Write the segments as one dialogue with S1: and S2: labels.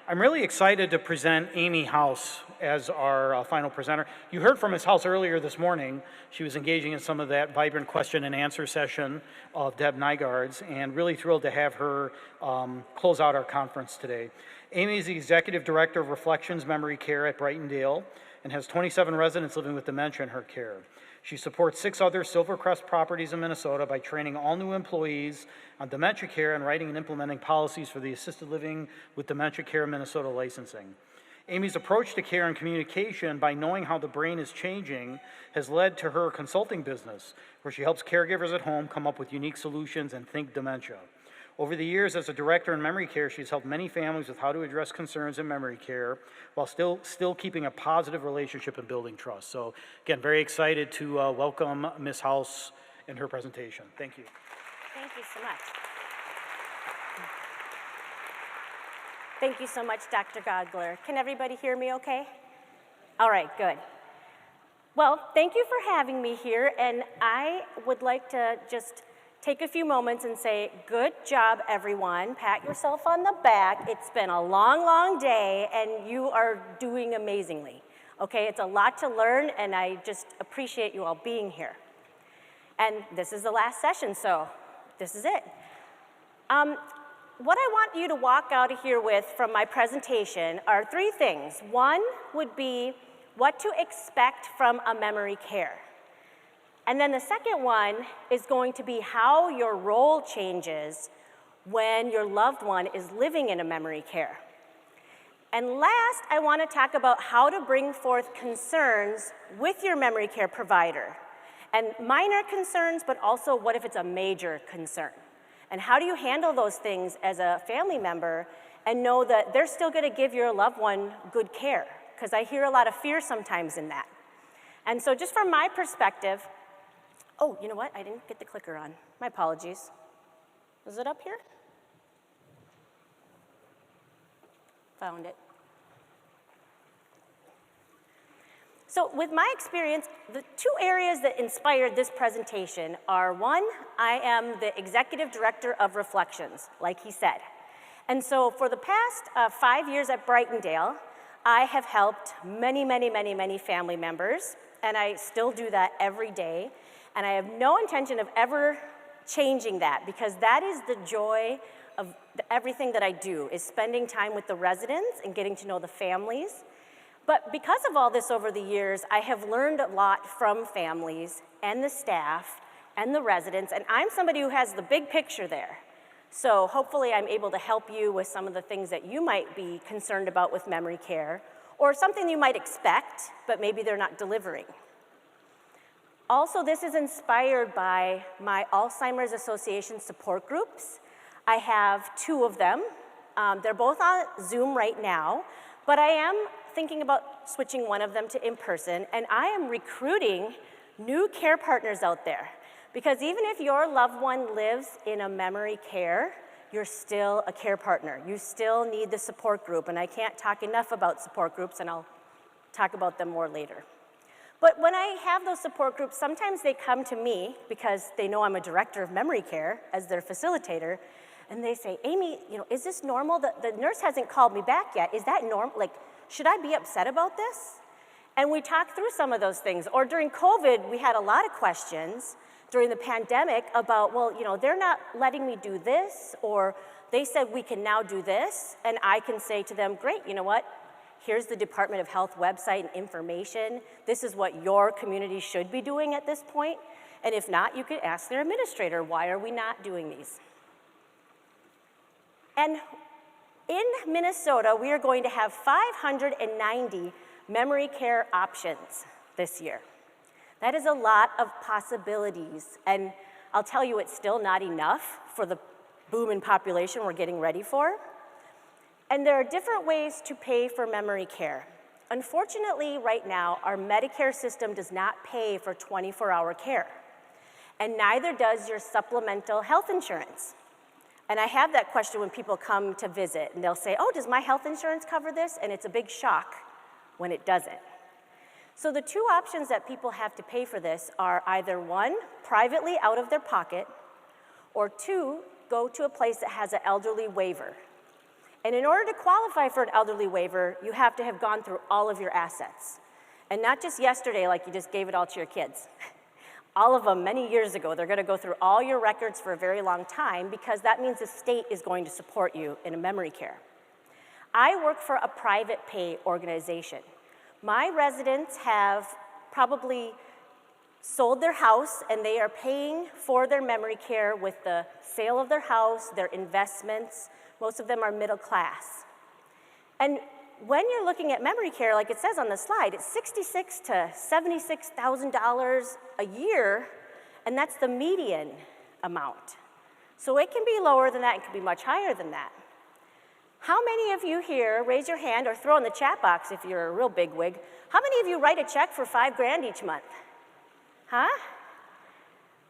S1: I'm really excited to present Amy House as our final presenter. You heard from Ms. House earlier this morning. She was engaging in some of that vibrant question and answer session of Deb Nygaard's, and really thrilled to have her close out our conference today. Amy is the Executive Director of Reflections Memory Care at Brightondale and has 27 residents living with dementia in her care. She supports 6 other Silvercrest properties in Minnesota by training all new employees on dementia care and writing and implementing policies for the assisted living with dementia care Minnesota licensing. Amy's approach to care and communication by knowing how the brain is changing has led to her consulting business, where she helps caregivers at home come up with unique solutions and think dementia. Over the years as a director in memory care, she's helped many families with how to address concerns in memory care while still keeping a positive relationship and building trust. So again, very excited to welcome Ms. House in her presentation. Thank you.
S2: Thank you so much. Thank you so much, Dr. Godler. Can everybody hear me okay? All right, good. Well, thank you for having me here, and I would like to just take a few moments and say, good job, everyone. Pat yourself on the back. It's been a long, long day, and you are doing amazingly. Okay, it's a lot to learn, and I just appreciate you all being here. And this is the last session, so this is it. What I want you to walk out of here with from my presentation are 3 things. One would be what to expect from a memory care. And then the second one is going to be how your role changes when your loved one is living in a memory care. And last, I want to talk about how to bring forth concerns with your memory care provider. And minor concerns, but also what if it's a major concern? And how do you handle those things as a family member and know that they're still going to give your loved one good care? Because I hear a lot of fear sometimes in that. And so just from my perspective, oh, you know what? I didn't get the clicker on. My apologies. Is it up here? Found it. So with my experience, the 2 areas that inspired this presentation are, 1, I am the Executive Director of Reflections, like he said. And so for the past 5 years at Brightondale, I have helped many, many, many, many family members, and I still do that every day. And I have no intention of ever changing that, because that is the joy of everything that I do, is spending time with the residents and getting to know the families. But because of all this over the years, I have learned a lot from families and the staff and the residents, and I'm somebody who has the big picture there. So hopefully I'm able to help you with some of the things that you might be concerned about with memory care, or something you might expect, but maybe they're not delivering. Also, this is inspired by my Alzheimer's Association support groups. I have 2 of them. They're both on Zoom right now, but I am thinking about switching one of them to in-person, and I am recruiting new care partners out there. Because even if your loved one lives in a memory care, you're still a care partner. You still need the support group, and I can't talk enough about support groups, and I'll talk about them more later. But when I have those support groups, sometimes they come to me because they know I'm a director of memory care as their facilitator, and they say, Amy, is this normal? The nurse hasn't called me back yet. Is that normal? Like, should I be upset about this? And we talk through some of those things. Or during COVID, we had a lot of questions during the pandemic about, well, they're not letting me do this, or they said we can now do this, and I can say to them, great, you know what? Here's the Department of Health website and information. This is what your community should be doing at this point. And if not, you could ask their administrator, why are we not doing these? And in Minnesota, we are going to have 590 memory care options this year. That is a lot of possibilities. And I'll tell you, it's still not enough for the boom in population we're getting ready for. And there are different ways to pay for memory care. Unfortunately, right now, our Medicare system does not pay for 24-hour care, and neither does your supplemental health insurance. And I have that question when people come to visit, and they'll say, oh, does my health insurance cover this? And it's a big shock when it doesn't. So the 2 options that people have to pay for this are either 1, privately out of their pocket, or 2, go to a place that has an elderly waiver. And in order to qualify for an elderly waiver, you have to have gone through all of your assets. And not just yesterday, like you just gave it all to your kids. All of them, many years ago, they're gonna go through all your records for a very long time because that means the state is going to support you in a memory care. I work for a private pay organization. My residents have probably sold their house and they are paying for their memory care with the sale of their house, their investments. Most of them are middle class. And when you're looking at memory care, like it says on the slide, it's $66,000 to $76,000 a year, and that's the median amount. So it can be lower than that, it can be much higher than that. How many of you here, raise your hand or throw in the chat box if you're a real bigwig, how many of you write a check for $5,000 each month? Huh?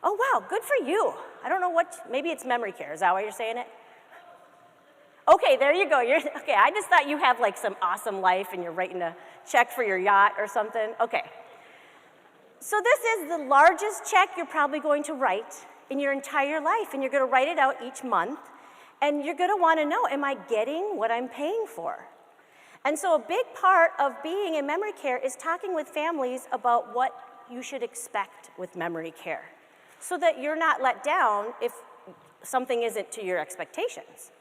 S2: Oh wow, good for you. I don't know what, maybe it's memory care, is that why you're saying it? Okay, there you go. Okay, I just thought you have like some awesome life and you're writing a check for your yacht or something. Okay. So this is the largest check you're probably going to write in your entire life, and you're going to write it out each month, and you're going to want to know, am I getting what I'm paying for? And so a big part of being in memory care is talking with families about what you should expect with memory care so that you're not let down if something isn't to your expectations.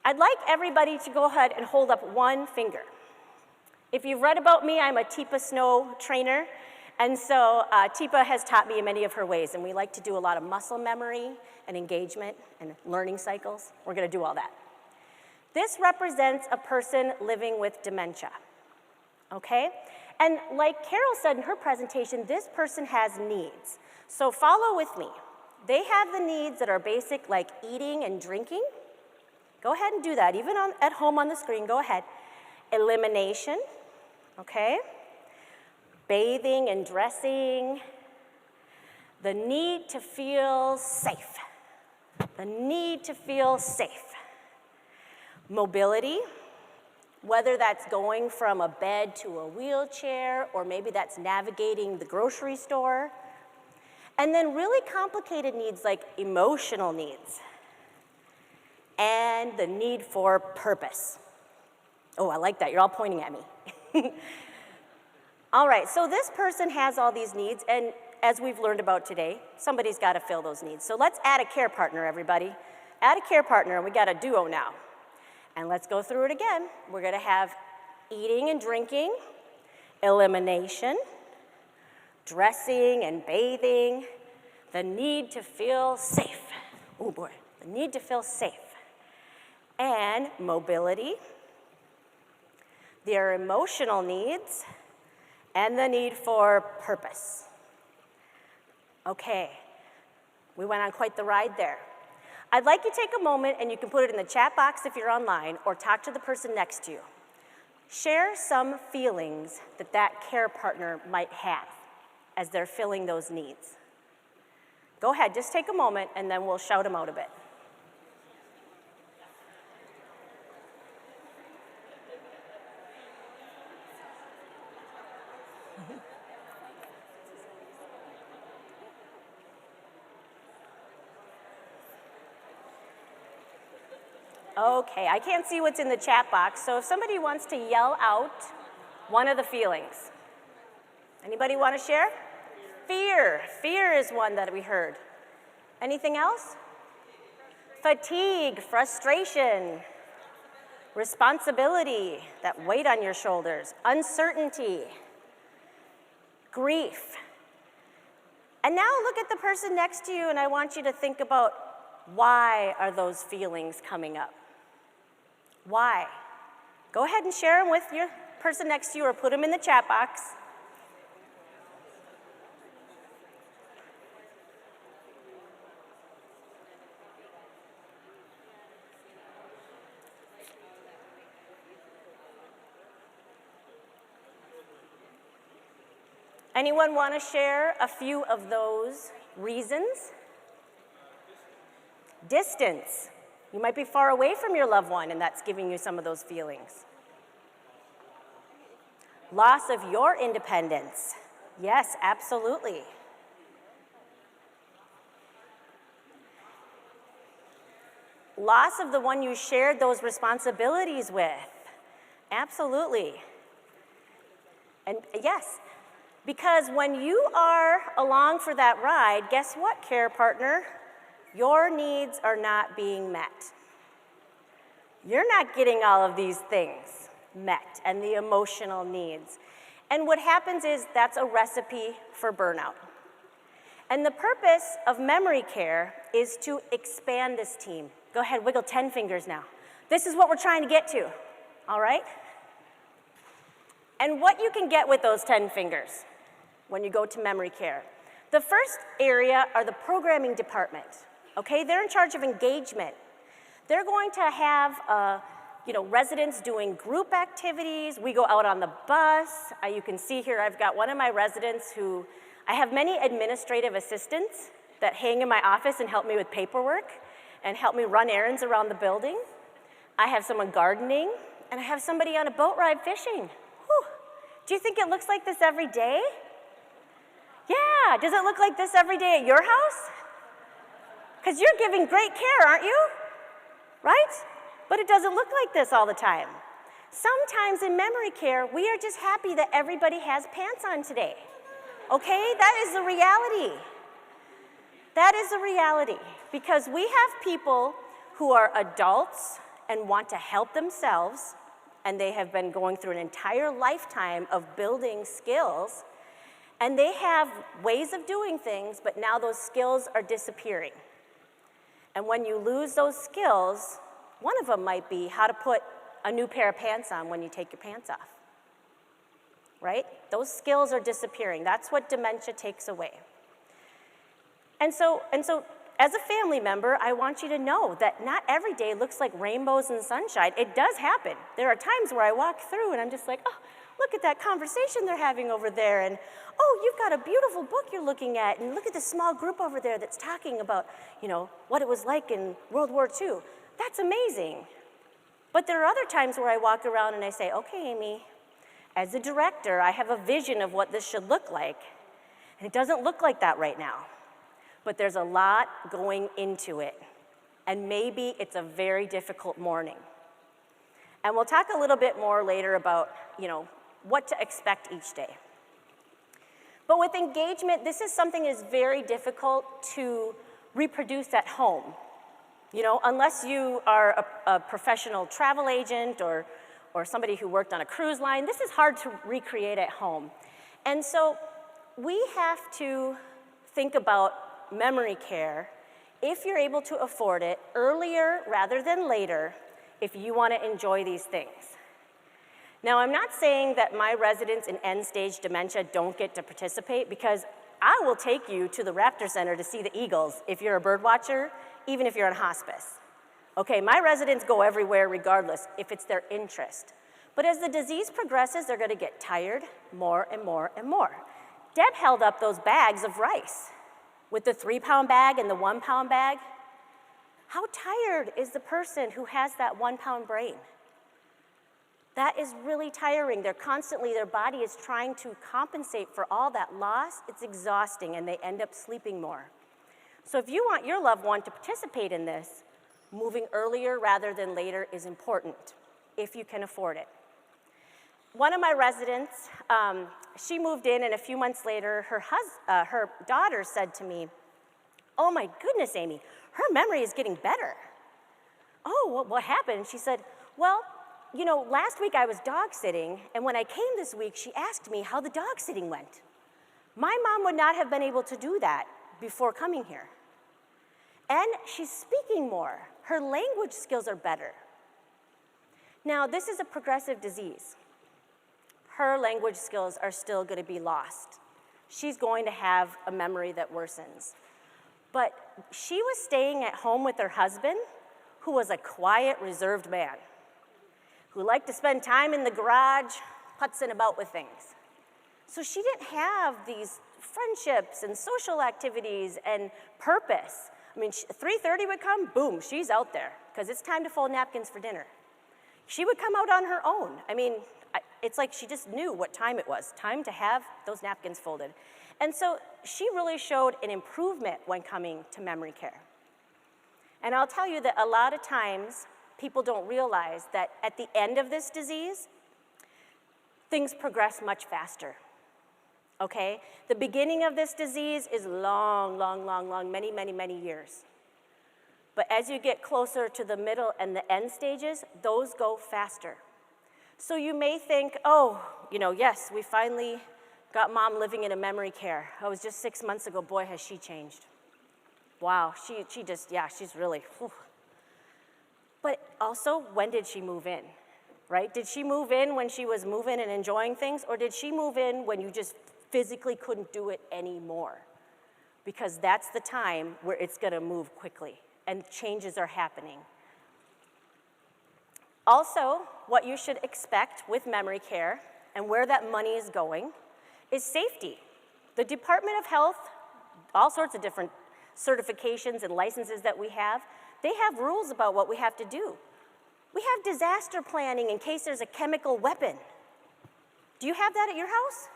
S2: I'd like everybody to go ahead and hold up one finger. If you've read about me, I'm a TIPA snow trainer, and so TIPA has taught me in many of her ways, and we like to do a lot of muscle memory and engagement and learning cycles. We're gonna do all that. This represents a person living with dementia, okay? And like Carol said in her presentation, this person has needs. So follow with me. They have the needs that are basic, like eating and drinking. Go ahead and do that, even at home on the screen, go ahead. Elimination, okay? Bathing and dressing. The need to feel safe. The need to feel safe. Mobility, whether that's going from a bed to a wheelchair, or maybe that's navigating the grocery store. And then really complicated needs like emotional needs. And the need for purpose. Oh, I like that, you're all pointing at me. All right, so this person has all these needs, and as we've learned about today, somebody's gotta fill those needs. So let's add a care partner, everybody. Add a care partner, and we got a duo now. And let's go through it again. We're gonna have eating and drinking, elimination, dressing and bathing, the need to feel safe. Oh boy, the need to feel safe. And mobility, their emotional needs, and the need for purpose. Okay, we went on quite the ride there. I'd like you to take a moment, and you can put it in the chat box if you're online, or talk to the person next to you. Share some feelings that that care partner might have as they're filling those needs. Go ahead, just take a moment, and then we'll shout them out a bit. Okay, I can't see what's in the chat box, so if somebody wants to yell out one of the feelings. Anybody want to share? Fear. Fear is one that we heard. Anything else? Fatigue, frustration, responsibility, that weight on your shoulders, uncertainty, grief. And now look at the person next to you, and I want you to think about, why are those feelings coming up? Why? Go ahead and share them with your person next to you, or put them in the chat box. Anyone want to share a few of those reasons? Distance. You might be far away from your loved one, and that's giving you some of those feelings. Loss of your independence. Yes, absolutely. Loss of the one you shared those responsibilities with. Absolutely. And yes, because when you are along for that ride, guess what, care partner? Your needs are not being met. You're not getting all of these things met and the emotional needs. And what happens is that's a recipe for burnout. And the purpose of memory care is to expand this team. Go ahead, wiggle 10 fingers now. This is what we're trying to get to, all right? And what you can get with those 10 fingers when you go to memory care. The first area are the programming department, okay? They're in charge of engagement. They're going to have residents doing group activities. We go out on the bus. You can see here I've got one of my residents who, I have many administrative assistants that hang in my office and help me with paperwork and help me run errands around the building. I have someone gardening, and I have somebody on a boat ride fishing. Whew. Do you think it looks like this every day? Yeah, does it look like this every day at your house? Because you're giving great care, aren't you? Right? But it doesn't look like this all the time. Sometimes in memory care, we are just happy that everybody has pants on today. Okay, that is the reality. That is the reality, because we have people who are adults and want to help themselves, and they have been going through an entire lifetime of building skills, and they have ways of doing things, but now those skills are disappearing. And when you lose those skills, one of them might be how to put a new pair of pants on when you take your pants off, right? Those skills are disappearing. That's what dementia takes away. And so as a family member, I want you to know that not every day looks like rainbows and sunshine. It does happen. There are times where I walk through and I'm just like, oh, look at that conversation they're having over there, and oh, you've got a beautiful book you're looking at, and look at this small group over there that's talking about, what it was like in World War II. That's amazing. But there are other times where I walk around and I say, okay, Amy, as a director, I have a vision of what this should look like, and it doesn't look like that right now. But there's a lot going into it, and maybe it's a very difficult morning. And we'll talk a little bit more later about, what to expect each day. But with engagement, this is something that is very difficult to reproduce at home. Unless you are a professional travel agent or somebody who worked on a cruise line, this is hard to recreate at home. And so we have to think about memory care, if you're able to afford it, earlier rather than later, if you want to enjoy these things. Now, I'm not saying that my residents in end-stage dementia don't get to participate, because I will take you to the Raptor Center to see the eagles if you're a bird watcher, even if you're on hospice. Okay, my residents go everywhere regardless if it's their interest. But as the disease progresses, they're going to get tired more and more and more. Deb held up those bags of rice with the 3-pound bag and the 1-pound bag. How tired is the person who has that 1-pound brain? That is really tiring. Their body is trying to compensate for all that loss. It's exhausting, and they end up sleeping more. So if you want your loved one to participate in this, moving earlier rather than later is important, if you can afford it. One of my residents, she moved in, and a few months later, her daughter said to me, oh my goodness, Amy, her memory is getting better. Oh, what happened? She said, well, last week I was dog sitting, and when I came this week, she asked me how the dog sitting went. My mom would not have been able to do that before coming here. And she's speaking more. Her language skills are better. Now, this is a progressive disease. Her language skills are still going to be lost. She's going to have a memory that worsens. But she was staying at home with her husband, who was a quiet, reserved man, who liked to spend time in the garage, putzing about with things. So she didn't have these friendships and social activities and purpose. I mean, 3:30 would come, boom, she's out there, because it's time to fold napkins for dinner. She would come out on her own. I mean, it's like she just knew what time it was, time to have those napkins folded. And so she really showed an improvement when coming to memory care. And I'll tell you that a lot of times people don't realize that at the end of this disease, things progress much faster, okay? The beginning of this disease is long, many, many, many years. But as you get closer to the middle and the end stages, those go faster. So you may think, oh, yes, we finally got mom living in a memory care. It was just 6 months ago. Boy, has she changed. Wow, she's really, whew. But also, when did she move in, right? Did she move in when she was moving and enjoying things, or did she move in when you just physically couldn't do it anymore? Because that's the time where it's gonna move quickly and changes are happening. Also, what you should expect with memory care and where that money is going is safety. The Department of Health, all sorts of different certifications and licenses that we have, they have rules about what we have to do. We have disaster planning in case there's a chemical weapon. Do you have that at your house?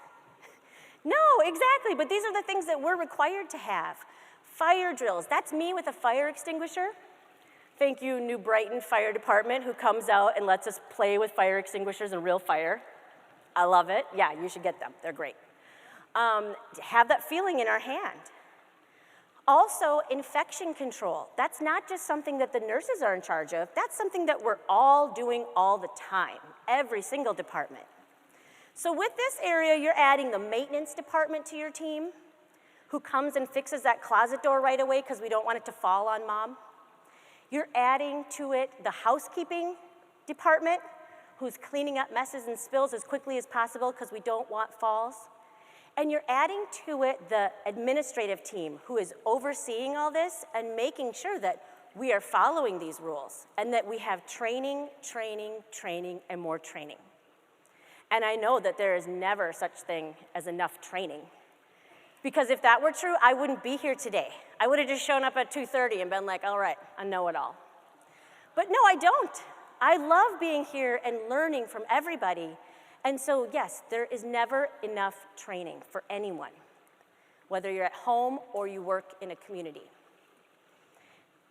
S2: No, exactly, but these are the things that we're required to have. Fire drills, that's me with a fire extinguisher. Thank you, New Brighton Fire Department, who comes out and lets us play with fire extinguishers and real fire. I love it. Yeah, you should get them. They're great. Have that feeling in our hand. Also, infection control. That's not just something that the nurses are in charge of. That's something that we're all doing all the time, every single department. So with this area, you're adding the maintenance department to your team, who comes and fixes that closet door right away because we don't want it to fall on mom. You're adding to it the housekeeping department, who's cleaning up messes and spills as quickly as possible because we don't want falls. And you're adding to it the administrative team who is overseeing all this and making sure that we are following these rules and that we have training, and more training. And I know that there is never such thing as enough training. Because if that were true, I wouldn't be here today. I would have just shown up at 2:30 and been like, all right, I know it all. But no, I don't. I love being here and learning from everybody. And so, yes, there is never enough training for anyone, whether you're at home or you work in a community.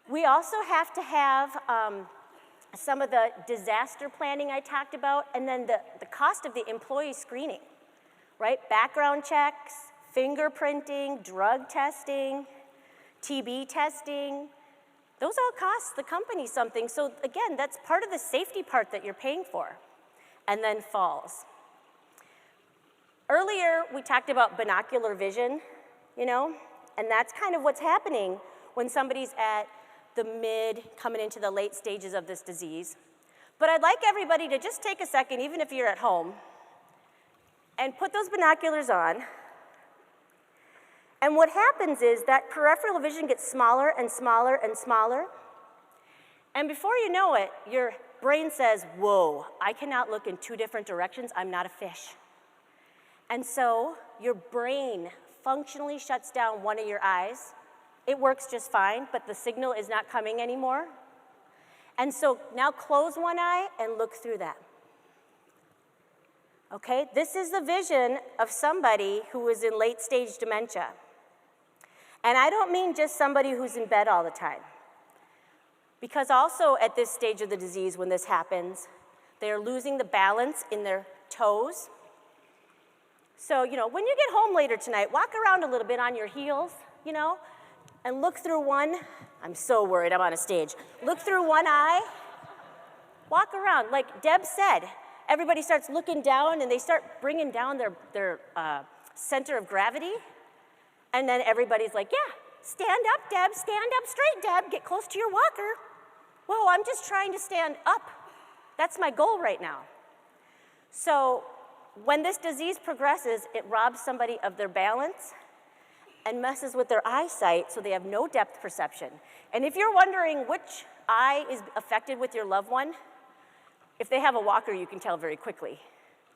S2: We also have to have some of the disaster planning I talked about, and then the cost of the employee screening, right? Background checks, fingerprinting, drug testing, TB testing. Those all cost the company something. So again, that's part of the safety part that you're paying for. And then falls. Earlier, we talked about binocular vision, and that's kind of what's happening when somebody's at the mid, coming into the late stages of this disease. But I'd like everybody to just take a second, even if you're at home, and put those binoculars on. And what happens is that peripheral vision gets smaller and smaller and smaller. And before you know it, your brain says, whoa, I cannot look in two different directions. I'm not a fish. And so your brain functionally shuts down one of your eyes. It works just fine, but the signal is not coming anymore. And so now close one eye and look through that. Okay, this is the vision of somebody who is in late stage dementia. And I don't mean just somebody who's in bed all the time. Because also at this stage of the disease, when this happens, they're losing the balance in their toes. So, when you get home later tonight, walk around a little bit on your heels, and look through one. I'm so worried I'm on a stage. Look through one eye, walk around. Like Deb said, everybody starts looking down and they start bringing down their center of gravity. And then everybody's like, yeah, stand up, Deb, stand up straight, Deb, get close to your walker. Whoa, I'm just trying to stand up. That's my goal right now. So when this disease progresses, it robs somebody of their balance and messes with their eyesight so they have no depth perception. And if you're wondering which eye is affected with your loved one, if they have a walker, you can tell very quickly.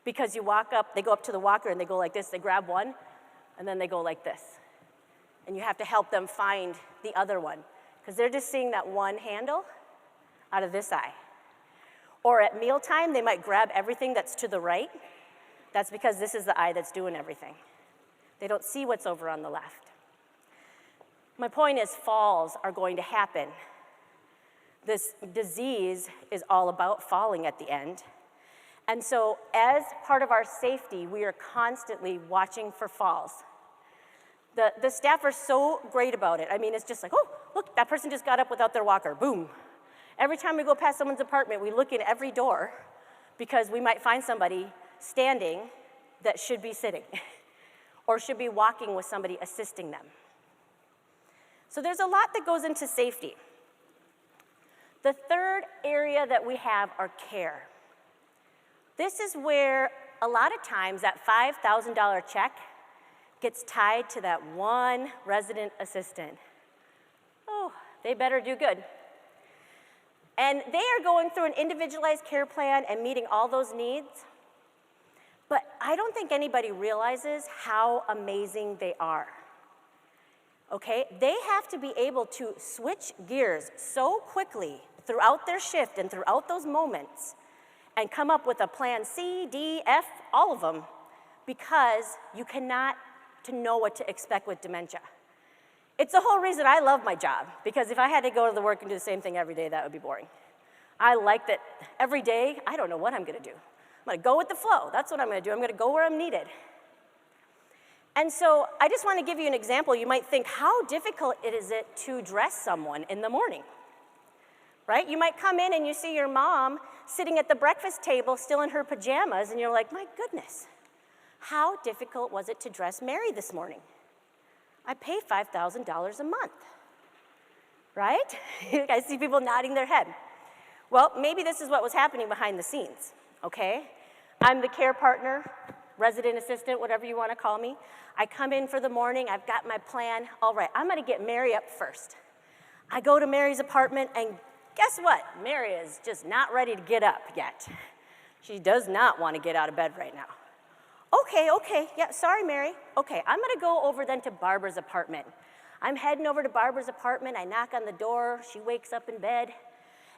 S2: Because you walk up, they go up to the walker and they go like this, they grab one, and then they go like this. And you have to help them find the other one, because they're just seeing that one handle out of this eye. Or at mealtime, they might grab everything that's to the right. That's because this is the eye that's doing everything. They don't see what's over on the left. My point is falls are going to happen This disease is all about falling at the end. And so as part of our safety, we are constantly watching for falls. The staff are so great about it. I mean, it's just like, oh, look, that person just got up without their walker, boom. Every time we go past someone's apartment, we look in every door because we might find somebody standing that should be sitting or should be walking with somebody assisting them. So there's a lot that goes into safety. The third area that we have are care. This is where a lot of times that $5,000 check gets tied to that one resident assistant. Oh, they better do good. And they are going through an individualized care plan and meeting all those needs. But I don't think anybody realizes how amazing they are. Okay? They have to be able to switch gears so quickly throughout their shift and throughout those moments and come up with a plan C, D, F, all of them, because you cannot to know what to expect with dementia. It's the whole reason I love my job, because if I had to go to the work and do the same thing every day, that would be boring. I like that every day, I don't know what I'm gonna do. I'm gonna go with the flow. That's what I'm gonna do. I'm gonna go where I'm needed. And so I just wanna give you an example. You might think, how difficult is it to dress someone in the morning? Right? You might come in and you see your mom sitting at the breakfast table still in her pajamas, and you're like, my goodness, how difficult was it to dress Mary this morning? I pay $5,000 a month, right? I see people nodding their head. Well, maybe this is what was happening behind the scenes, okay? I'm the care partner, resident assistant, whatever you want to call me. I come in for the morning, I've got my plan. All right, I'm gonna get Mary up first. I go to Mary's apartment, and guess what? Mary is just not ready to get up yet. She does not want to get out of bed right now. Okay, yeah, sorry, Mary. Okay, I'm gonna go over then to Barbara's apartment. I'm heading over to Barbara's apartment, I knock on the door, she wakes up in bed,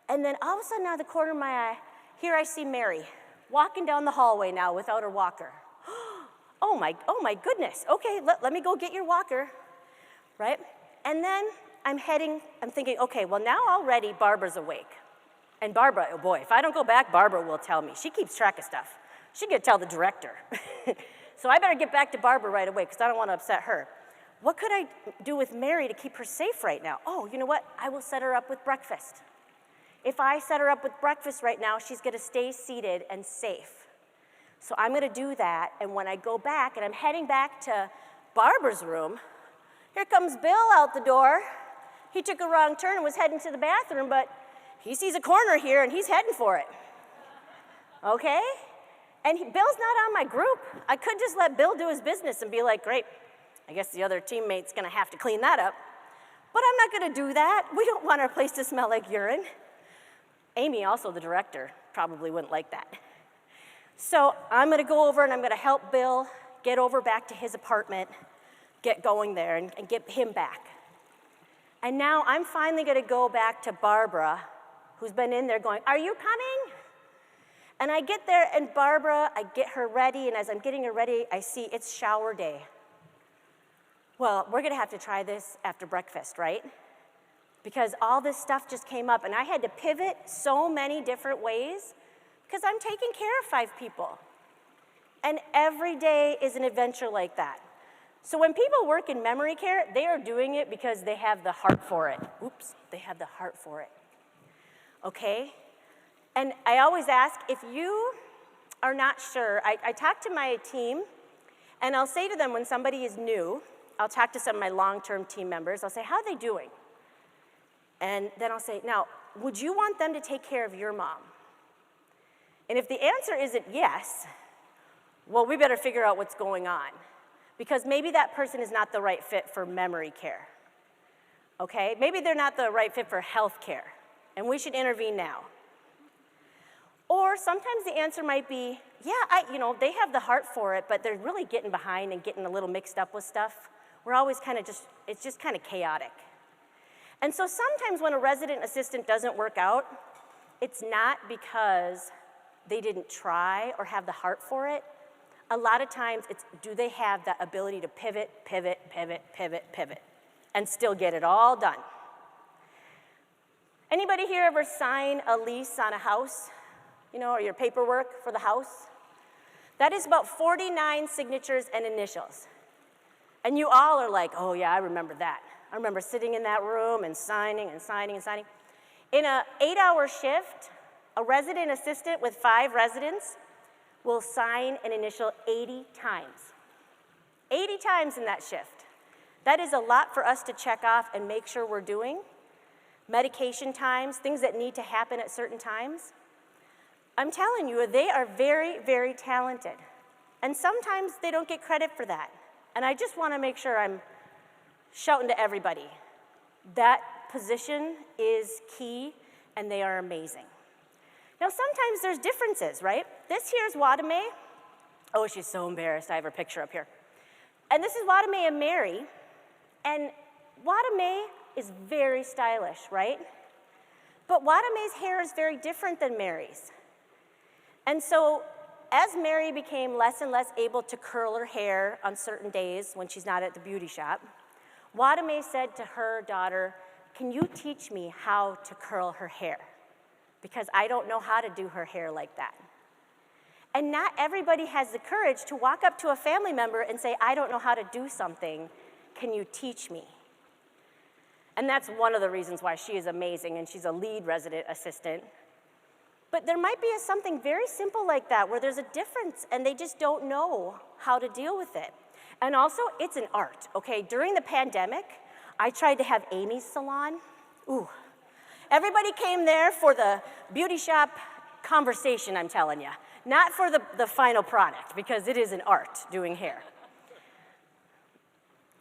S2: and then all of a sudden out of the corner of my eye, here I see Mary, walking down the hallway now without her walker. Oh my goodness, okay, let me go get your walker, right? And then I'm thinking, okay, well now already Barbara's awake. And Barbara, oh boy, if I don't go back, Barbara will tell me. She keeps track of stuff. She could tell the director. So I better get back to Barbara right away because I don't want to upset her. What could I do with Mary to keep her safe right now? Oh, you know what? I will set her up with breakfast. If I set her up with breakfast right now, she's going to stay seated and safe. So I'm going to do that, and when I go back and I'm heading back to Barbara's room, here comes Bill out the door. He took a wrong turn and was heading to the bathroom, but he sees a corner here and he's heading for it. Okay? And Bill's not on my group. I could just let Bill do his business and be like, great, I guess the other teammate's gonna have to clean that up. But I'm not gonna do that. We don't want our place to smell like urine. Amy, also the director, probably wouldn't like that. So I'm gonna go over and I'm gonna help Bill get over back to his apartment, get going there and get him back. And now I'm finally gonna go back to Barbara, who's been in there going, are you coming? And I get there, and Barbara, I get her ready, and as I'm getting her ready, I see it's shower day. Well, we're gonna have to try this after breakfast, right? Because all this stuff just came up, and I had to pivot so many different ways because I'm taking care of 5 people. And every day is an adventure like that. So when people work in memory care, they are doing it because they have the heart for it. Oops, they have the heart for it. Okay? And I always ask, if you are not sure, I talk to my team, and I'll say to them when somebody is new, I'll talk to some of my long-term team members, I'll say, how are they doing? And then I'll say, now, would you want them to take care of your mom? And if the answer isn't yes, well, we better figure out what's going on, because maybe that person is not the right fit for memory care, okay? Maybe they're not the right fit for health care, and we should intervene now. Or sometimes the answer might be, yeah, they have the heart for it, but they're really getting behind and getting a little mixed up with stuff. We're always it's just kind of chaotic. And so sometimes when a resident assistant doesn't work out, it's not because they didn't try or have the heart for it. A lot of times it's, do they have that ability to pivot, and still get it all done? Anybody here ever sign a lease on a house, or your paperwork for the house? That is about 49 signatures and initials. And you all are like, oh yeah, I remember that. I remember sitting in that room and signing and signing and signing. In an 8-hour shift, a resident assistant with 5 residents will sign and initial 80 times. 80 times in that shift. That is a lot for us to check off and make sure we're doing. Medication times, things that need to happen at certain times. I'm telling you, they are very, very talented. And sometimes they don't get credit for that. And I just want to make sure I'm shouting to everybody. That position is key, and they are amazing. Now, sometimes there's differences, right? This here is Wadame. Oh, she's so embarrassed. I have her picture up here. And this is Wadame and Mary. And Wadame is very stylish, right? But Wadame's hair is very different than Mary's. And so as Mary became less and less able to curl her hair on certain days when she's not at the beauty shop, Wadame said to her daughter, can you teach me how to curl her hair? Because I don't know how to do her hair like that. And not everybody has the courage to walk up to a family member and say, I don't know how to do something, can you teach me? And that's one of the reasons why she is amazing, and she's a lead resident assistant. But there might be something very simple like that where there's a difference and they just don't know how to deal with it. And also, it's an art, okay? During the pandemic, I tried to have Amy's salon. Ooh. Everybody came there for the beauty shop conversation, I'm telling you. Not for the final product, because it is an art doing hair.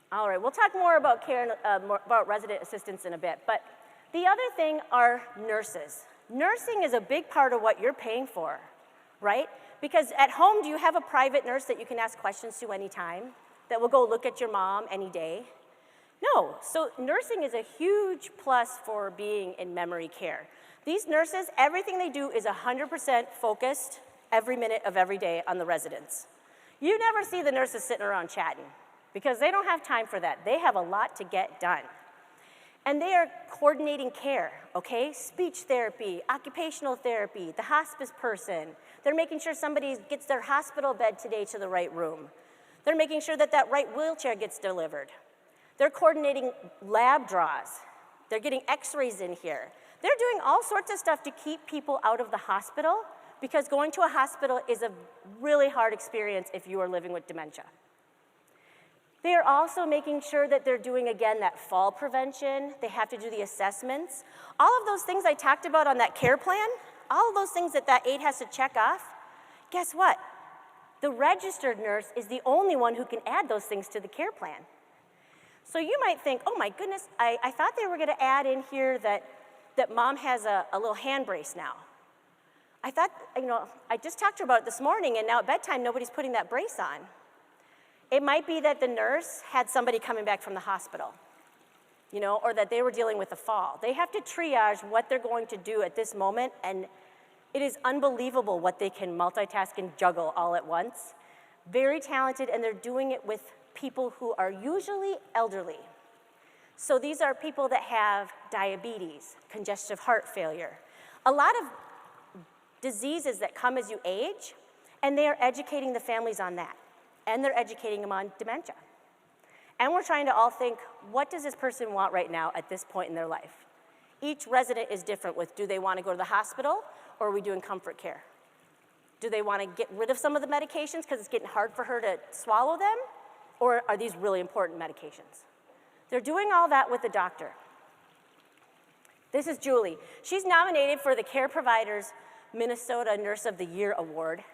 S2: All right, we'll talk more about care, more about resident assistants in a bit. But the other thing are nurses. Nursing is a big part of what you're paying for, right? Because at home, do you have a private nurse that you can ask questions to anytime, that will go look at your mom any day? No, so nursing is a huge plus for being in memory care. These nurses, everything they do is 100% focused every minute of every day on the residents. You never see the nurses sitting around chatting because they don't have time for that. They have a lot to get done. And they are coordinating care, okay? Speech therapy, occupational therapy, the hospice person. They're making sure somebody gets their hospital bed today to the right room. They're making sure that that right wheelchair gets delivered. They're coordinating lab draws. They're getting x-rays in here. They're doing all sorts of stuff to keep people out of the hospital because going to a hospital is a really hard experience if you are living with dementia. They are also making sure that they're doing, again, that fall prevention. They have to do the assessments. All of those things I talked about on that care plan, all of those things that that aide has to check off, guess what? The registered nurse is the only one who can add those things to the care plan. So you might think, oh my goodness, I thought they were gonna add in here that mom has a little hand brace now. I thought, I just talked to her about it this morning, and now at bedtime, nobody's putting that brace on. It might be that the nurse had somebody coming back from the hospital, or that they were dealing with a fall. They have to triage what they're going to do at this moment, and it is unbelievable what they can multitask and juggle all at once. Very talented, and they're doing it with people who are usually elderly. So these are people that have diabetes, congestive heart failure, a lot of diseases that come as you age, and they are educating the families on that. And they're educating them on dementia. And we're trying to all think, what does this person want right now at this point in their life? Each resident is different with, do they want to go to the hospital, or are we doing comfort care? Do they want to get rid of some of the medications because it's getting hard for her to swallow them, or are these really important medications? They're doing all that with the doctor. This is Julie. She's nominated for the Care Providers Minnesota Nurse of the Year Award.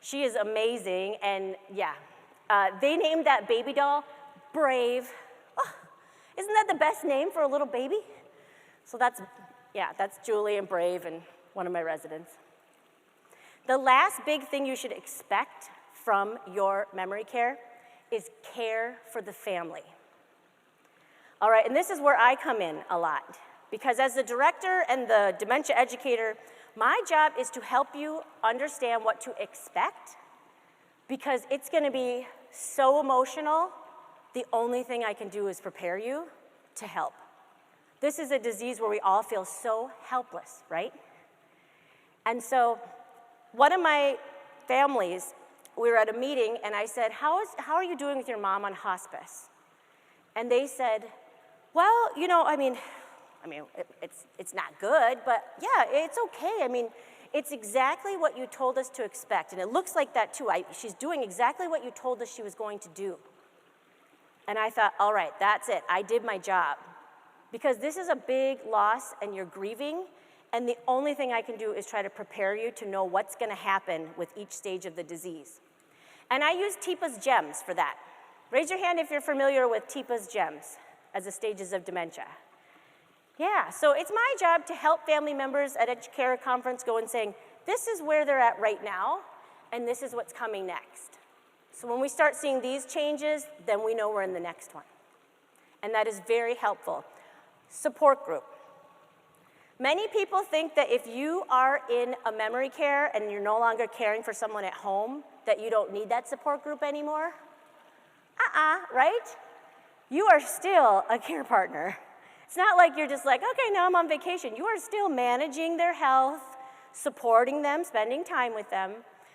S2: She is amazing, and yeah. They named that baby doll Brave. Oh, isn't that the best name for a little baby? So that's Julie and Brave and one of my residents. The last big thing you should expect from your memory care is care for the family. All right, and this is where I come in a lot, because as the director and the dementia educator, my job is to help you understand what to expect, because it's gonna be so emotional. The only thing I can do is prepare you to help. This is a disease where we all feel so helpless, right? And so one of my families, we were at a meeting, and I said, how are you doing with your mom on hospice? And they said, well, you know, it's not good, but yeah, it's okay. I mean, it's exactly what you told us to expect, and it looks like that too. She's doing exactly what you told us she was going to do. And I thought, all right, that's it. I did my job. Because this is a big loss, and you're grieving, and the only thing I can do is try to prepare you to know what's gonna happen with each stage of the disease. And I use TIPA's GEMS for that. Raise your hand if you're familiar with TIPA's GEMS as the stages of dementia. Yeah, so it's my job to help family members at a care conference go and saying, this is where they're at right now, and this is what's coming next. So when we start seeing these changes, then we know we're in the next one. And that is very helpful. Support group. Many people think that if you are in a memory care and you're no longer caring for someone at home, that you don't need that support group anymore. Right? You are still a care partner. It's not like you're just like, okay, now I'm on vacation. You are still managing their health, supporting them, spending time with them.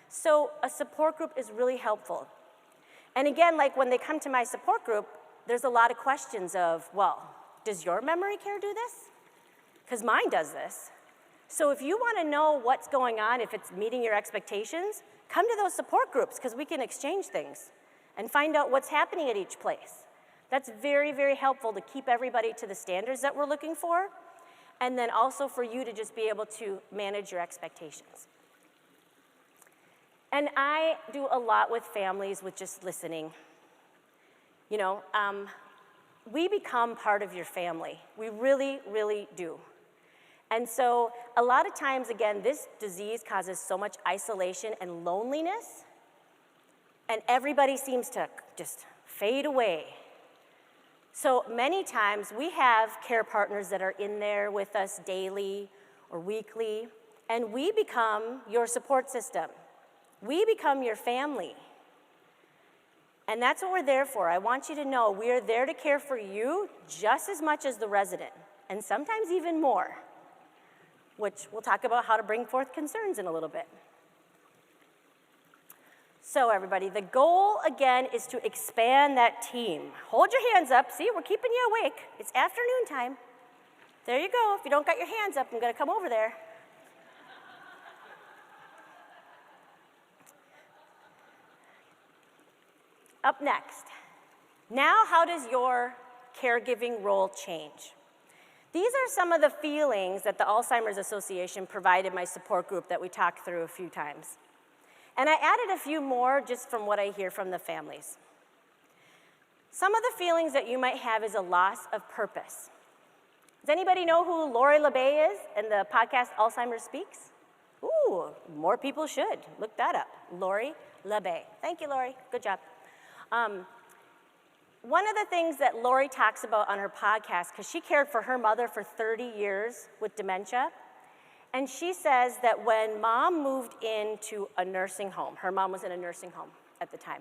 S2: So a support group is really helpful. And again, like when they come to my support group, there's a lot of questions of, well, does your memory care do this? Because mine does this. So if you want to know what's going on, if it's meeting your expectations, come to those support groups because we can exchange things and find out what's happening at each place. That's very, very helpful to keep everybody to the standards that we're looking for, and then also for you to just be able to manage your expectations. And I do a lot with families with just listening. You know, we become part of your family. We really, really do. And so a lot of times, again, this disease causes so much isolation and loneliness, and everybody seems to just fade away. So many times we have care partners that are in there with us daily or weekly, and we become your support system. We become your family. And that's what we're there for. I want you to know we are there to care for you just as much as the resident, and sometimes even more, which we'll talk about how to bring forth concerns in a little bit. So everybody, the goal again is to expand that team. Hold your hands up. See, we're keeping you awake. It's afternoon time. There you go. If you don't got your hands up, I'm going to come over there. Up next, now how does your caregiving role change? These are some of the feelings that the Alzheimer's Association provided my support group that we talked through a few times. And I added a few more just from what I hear from the families. Some of the feelings that you might have is a loss of purpose. Does anybody know who Lori LaBey is in the podcast Alzheimer's Speaks? Ooh, more people should. Look that up. Lori LaBey. Thank you, Lori. Good job. One of the things that Lori talks about on her podcast, because she cared for her mother for 30 years with dementia, and she says that when mom moved into a nursing home, her mom was in a nursing home at the time,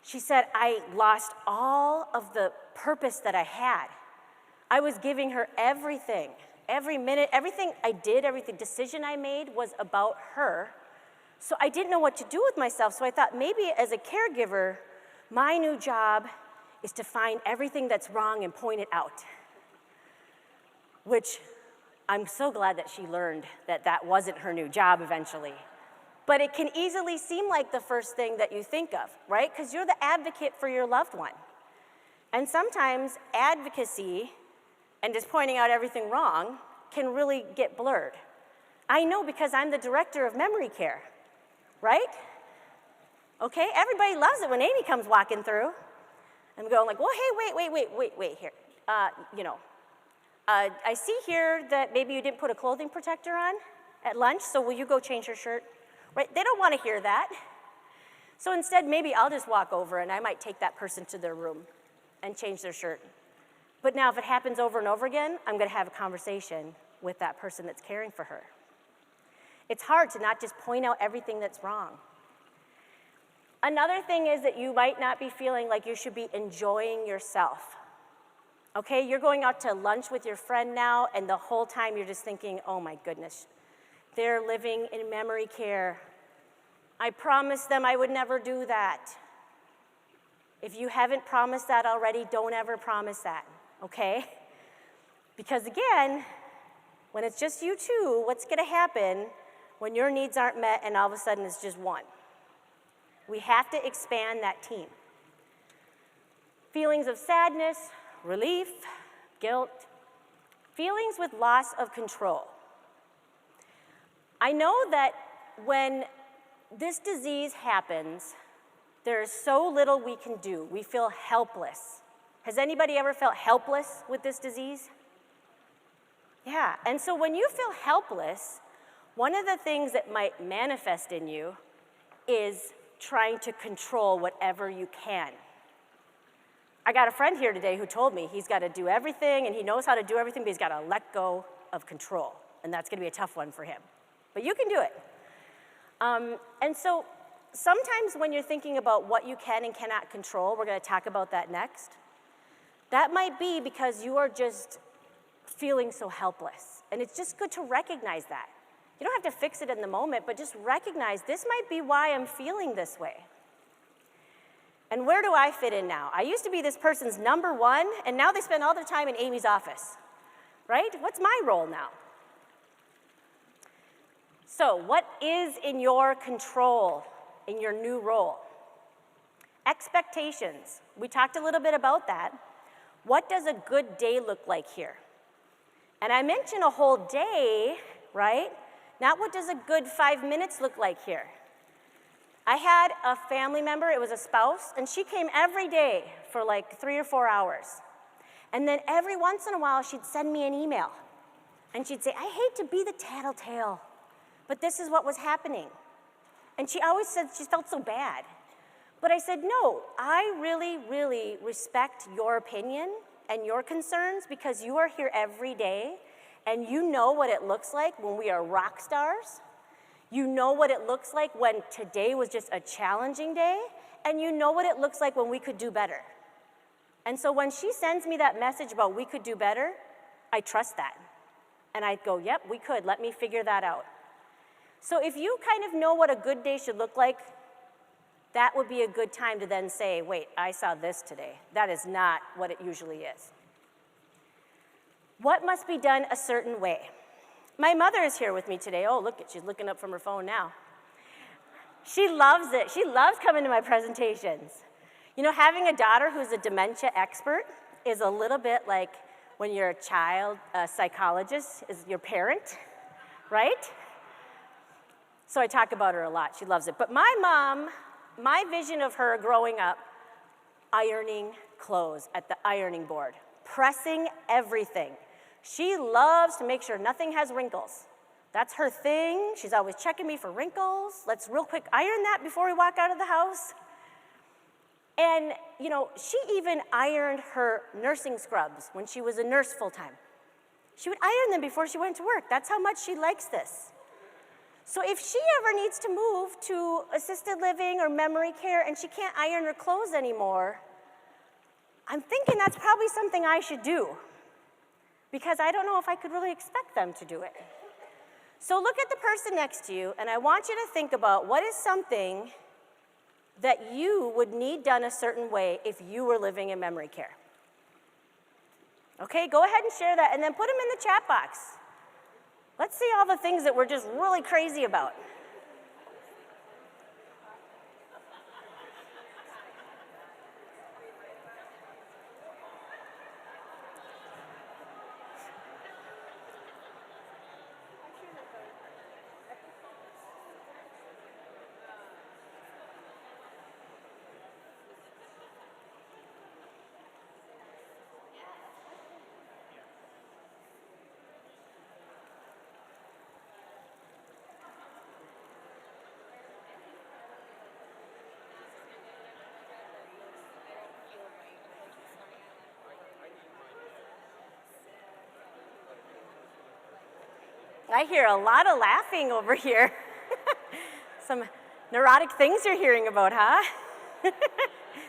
S2: she said, I lost all of the purpose that I had. I was giving her everything, every minute, everything I did, every decision I made was about her. So I didn't know what to do with myself. So I thought maybe as a caregiver, my new job is to find everything that's wrong and point it out, which I'm so glad that she learned that that wasn't her new job eventually. But it can easily seem like the first thing that you think of, right? Because you're the advocate for your loved one. And sometimes advocacy and just pointing out everything wrong can really get blurred. I know because I'm the director of memory care, right? Okay, everybody loves it when Amy comes walking through. I'm going like, well, hey, wait here. I see here that maybe you didn't put a clothing protector on at lunch, so will you go change your shirt? Right? They don't want to hear that. So instead, maybe I'll just walk over and I might take that person to their room and change their shirt. But now if it happens over and over again, I'm going to have a conversation with that person that's caring for her. It's hard to not just point out everything that's wrong. Another thing is that you might not be feeling like you should be enjoying yourself. Okay, you're going out to lunch with your friend now, and the whole time you're just thinking, oh my goodness, they're living in memory care. I promised them I would never do that. If you haven't promised that already, don't ever promise that, okay? Because again, when it's just you two, what's gonna happen when your needs aren't met and all of a sudden it's just one? We have to expand that team. Feelings of sadness, relief, guilt, feelings with loss of control. I know that when this disease happens, there is so little we can do. We feel helpless. Has anybody ever felt helpless with this disease? Yeah, and so when you feel helpless, one of the things that might manifest in you is trying to control whatever you can. I got a friend here today who told me he's got to do everything and he knows how to do everything, but he's got to let go of control. And that's going to be a tough one for him. But you can do it. And so sometimes when you're thinking about what you can and cannot control, we're going to talk about that next. That might be because you are just feeling so helpless. And it's just good to recognize that. You don't have to fix it in the moment, but just recognize this might be why I'm feeling this way. And where do I fit in now? I used to be this person's number one, and now they spend all their time in Amy's office, right? What's my role now? So what is in your control in your new role? Expectations. We talked a little bit about that. What does a good day look like here? And I mentioned a whole day, right? Not what does a good 5 minutes look like here. I had a family member, it was a spouse, and she came every day for like 3 or 4 hours. And then every once in a while, she'd send me an email. And she'd say, I hate to be the tattletale, but this is what was happening. And she always said she felt so bad. But I said, no, I really, really respect your opinion and your concerns because you are here every day and you know what it looks like when we are rock stars. You know what it looks like when today was just a challenging day, and you know what it looks like when we could do better. And so when she sends me that message about we could do better, I trust that. And I go, yep, we could, let me figure that out. So if you kind of know what a good day should look like, that would be a good time to then say, wait, I saw this today. That is not what it usually is. What must be done a certain way? My mother is here with me today. Oh, look, she's looking up from her phone now. She loves it. She loves coming to my presentations. You know, having a daughter who's a dementia expert is a little bit like when you're a child psychologist is your parent, right? So I talk about her a lot. She loves it. But my mom, my vision of her growing up, ironing clothes at the ironing board, pressing everything. She loves to make sure nothing has wrinkles. That's her thing. She's always checking me for wrinkles. Let's real quick iron that before we walk out of the house. And, you know, she even ironed her nursing scrubs when she was a nurse full-time. She would iron them before she went to work. That's how much she likes this. So if she ever needs to move to assisted living or memory care and she can't iron her clothes anymore, I'm thinking that's probably something I should do, because I don't know if I could really expect them to do it. So look at the person next to you, and I want you to think about what is something that you would need done a certain way if you were living in memory care. Okay, go ahead and share that, and then put them in the chat box. Let's see all the things that we're just really crazy about. I hear a lot of laughing over here. Some neurotic things you're hearing about, huh?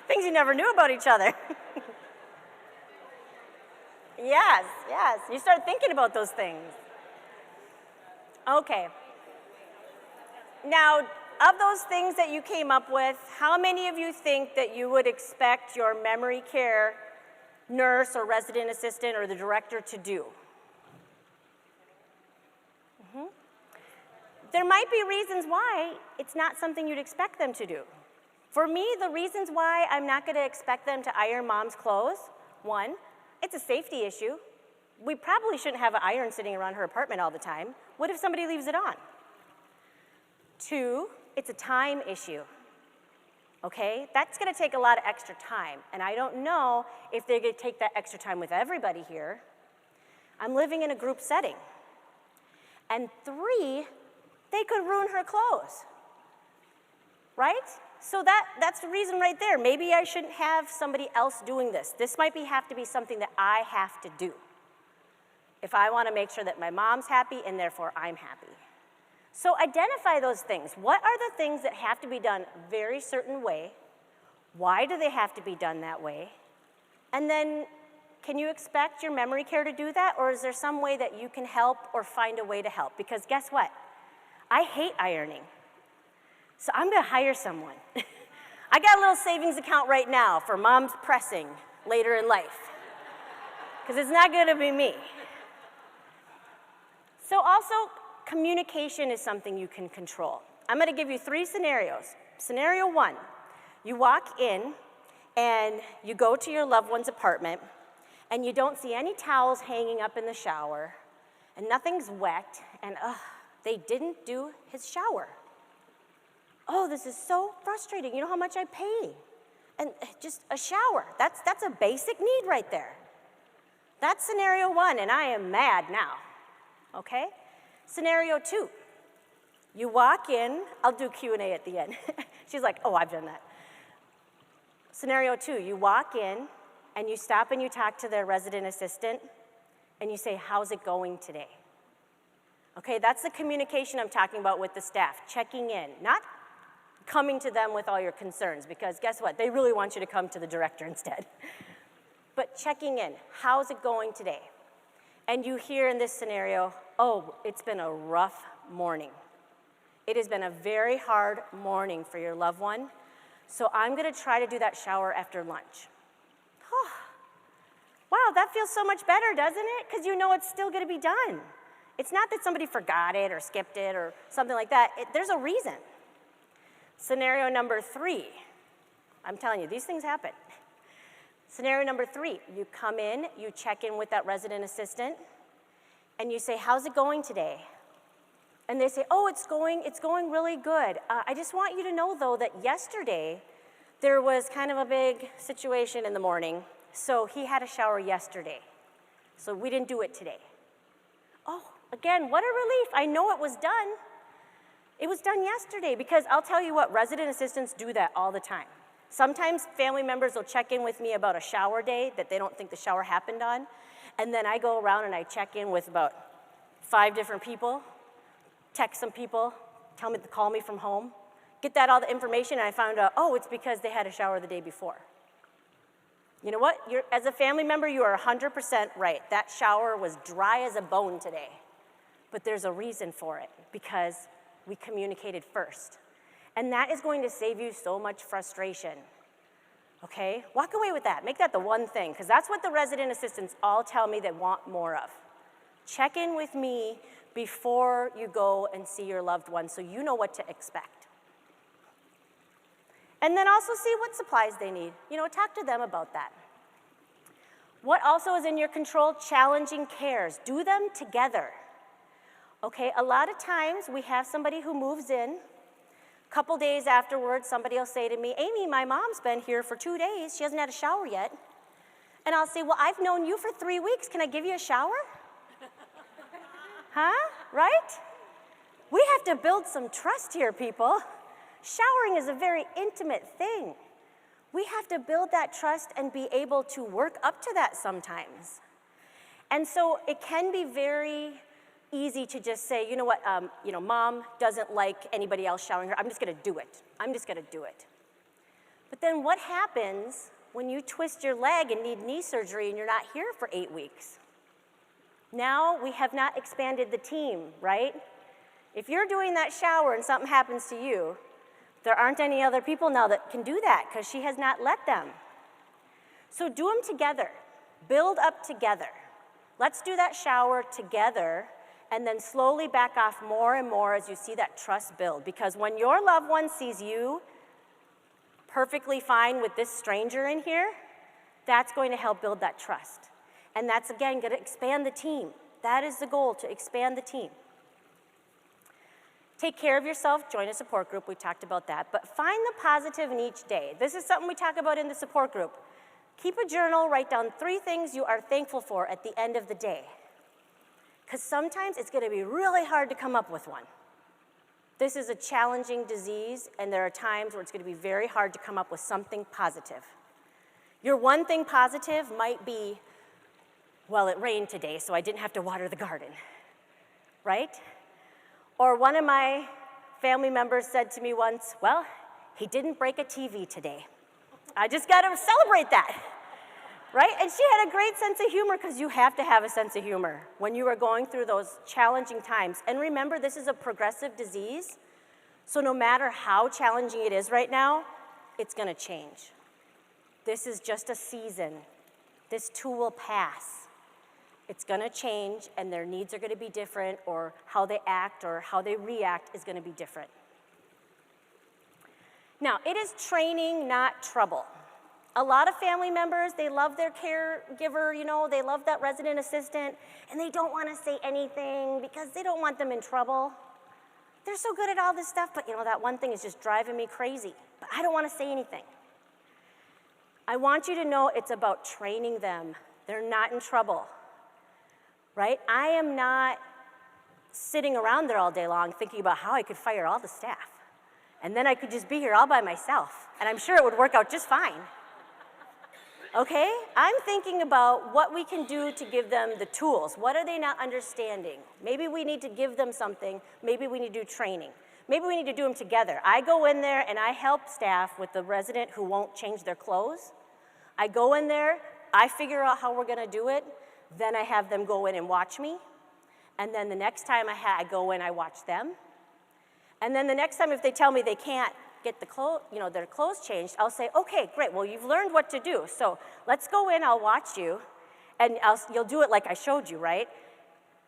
S2: Things you never knew about each other. Yes, yes. You start thinking about those things. Okay. Now, of those things that you came up with, how many of you think that you would expect your memory care nurse or resident assistant or the director to do? There might be reasons why it's not something you'd expect them to do. For me, the reasons why I'm not going to expect them to iron mom's clothes, one, it's a safety issue. We probably shouldn't have an iron sitting around her apartment all the time. What if somebody leaves it on? Two, it's a time issue. Okay? That's going to take a lot of extra time, and I don't know if they're going to take that extra time with everybody here. I'm living in a group setting. And three, they could ruin her clothes, right? So that's the reason right there. Maybe I shouldn't have somebody else doing this. This might have to be something that I have to do if I want to make sure that my mom's happy and therefore I'm happy. So identify those things. What are the things that have to be done a very certain way? Why do they have to be done that way? And then can you expect your memory care to do that, or is there some way that you can help or find a way to help? Because guess what? I hate ironing, so I'm going to hire someone. I got a little savings account right now for mom's pressing later in life, because it's not going to be me. So also, communication is something you can control. I'm going to give you 3 scenarios. Scenario 1, you walk in and you go to your loved one's apartment and you don't see any towels hanging up in the shower and nothing's wet and they didn't do his shower. Oh, this is so frustrating. You know how much I pay? And just a shower, that's a basic need right there. That's scenario 1, and I am mad now, okay? Scenario 2, you walk in, I'll do Q&A at the end. She's like, oh, I've done that. Scenario 2, you walk in and you stop and you talk to their resident assistant and you say, how's it going today? Okay, that's the communication I'm talking about with the staff, checking in, not coming to them with all your concerns, because guess what? They really want you to come to the director instead. But checking in, how's it going today? And you hear in this scenario, oh, it's been a rough morning. It has been a very hard morning for your loved one, so I'm gonna try to do that shower after lunch. Oh, wow, that feels so much better, doesn't it? Because you know it's still gonna be done. It's not that somebody forgot it or skipped it or something like that. There's a reason. Scenario number 3, I'm telling you, these things happen. Scenario number 3, you come in, you check in with that resident assistant, and you say, how's it going today? And they say, oh, it's going really good. I just want you to know, though, that yesterday there was kind of a big situation in the morning, so he had a shower yesterday. So we didn't do it today. Oh, again, what a relief. I know it was done. It was done yesterday, because I'll tell you what, resident assistants do that all the time. Sometimes family members will check in with me about a shower day that they don't think the shower happened on, and then I go around and I check in with about 5 different people, text some people, tell me to call me from home, get all the information, and I found out, oh, it's because they had a shower the day before. You know what? As a family member, you are 100% right. That shower was dry as a bone today. But there's a reason for it, because we communicated first. And that is going to save you so much frustration, okay? Walk away with that. Make that the one thing, because that's what the resident assistants all tell me they want more of. Check in with me before you go and see your loved one so you know what to expect. And then also see what supplies they need. You know, talk to them about that. What also is in your control? Challenging cares. Do them together. Okay, a lot of times we have somebody who moves in. A couple days afterwards, somebody will say to me, Amy, my mom's been here for 2 days. She hasn't had a shower yet. And I'll say, well, I've known you for 3 weeks. Can I give you a shower? Huh? Right? We have to build some trust here, people. Showering is a very intimate thing. We have to build that trust and be able to work up to that sometimes. And so it can be very easy to just say, you know what, mom doesn't like anybody else showering her. I'm just going to do it. I'm just going to do it. But then what happens when you twist your leg and need knee surgery and you're not here for 8 weeks. Now we have not expanded the team, right? If you're doing that shower and something happens to you, there aren't any other people now that can do that because she has not let them. So do them together. Build up together. Let's do that shower together and then slowly back off more and more as you see that trust build. Because when your loved one sees you perfectly fine with this stranger in here, that's going to help build that trust. And that's, again, going to expand the team. That is the goal, to expand the team. Take care of yourself, join a support group, we talked about that, but find the positive in each day. This is something we talk about in the support group. Keep a journal, write down 3 things you are thankful for at the end of the day. Because sometimes it's gonna be really hard to come up with one. This is a challenging disease, and there are times where it's gonna be very hard to come up with something positive. Your one thing positive might be, well, it rained today, so I didn't have to water the garden, right? Or one of my family members said to me once, well, he didn't break a TV today. I just got to celebrate that, right? And she had a great sense of humor because you have to have a sense of humor when you are going through those challenging times. And remember, this is a progressive disease, so no matter how challenging it is right now, it's going to change. This is just a season. This too will pass. It's going to change, and their needs are going to be different, or how they act or how they react is going to be different. Now, it is training, not trouble. A lot of family members, they love their caregiver, you know, they love that resident assistant, and they don't want to say anything because they don't want them in trouble. They're so good at all this stuff, but you know, that one thing is just driving me crazy, but I don't want to say anything. I want you to know it's about training them. They're not in trouble. Right? I am not sitting around there all day long thinking about how I could fire all the staff. And then I could just be here all by myself. And I'm sure it would work out just fine. Okay? I'm thinking about what we can do to give them the tools. What are they not understanding? Maybe we need to give them something. Maybe we need to do training. Maybe we need to do them together. I go in there and I help staff with the resident who won't change their clothes. I go in there, I figure out how we're going to do it. Then I have them go in and watch me. And then the next time I go in, I watch them. And then the next time if they tell me they can't get their clothes changed, I'll say, okay, great, well, you've learned what to do. So let's go in, I'll watch you, and you'll do it like I showed you, right?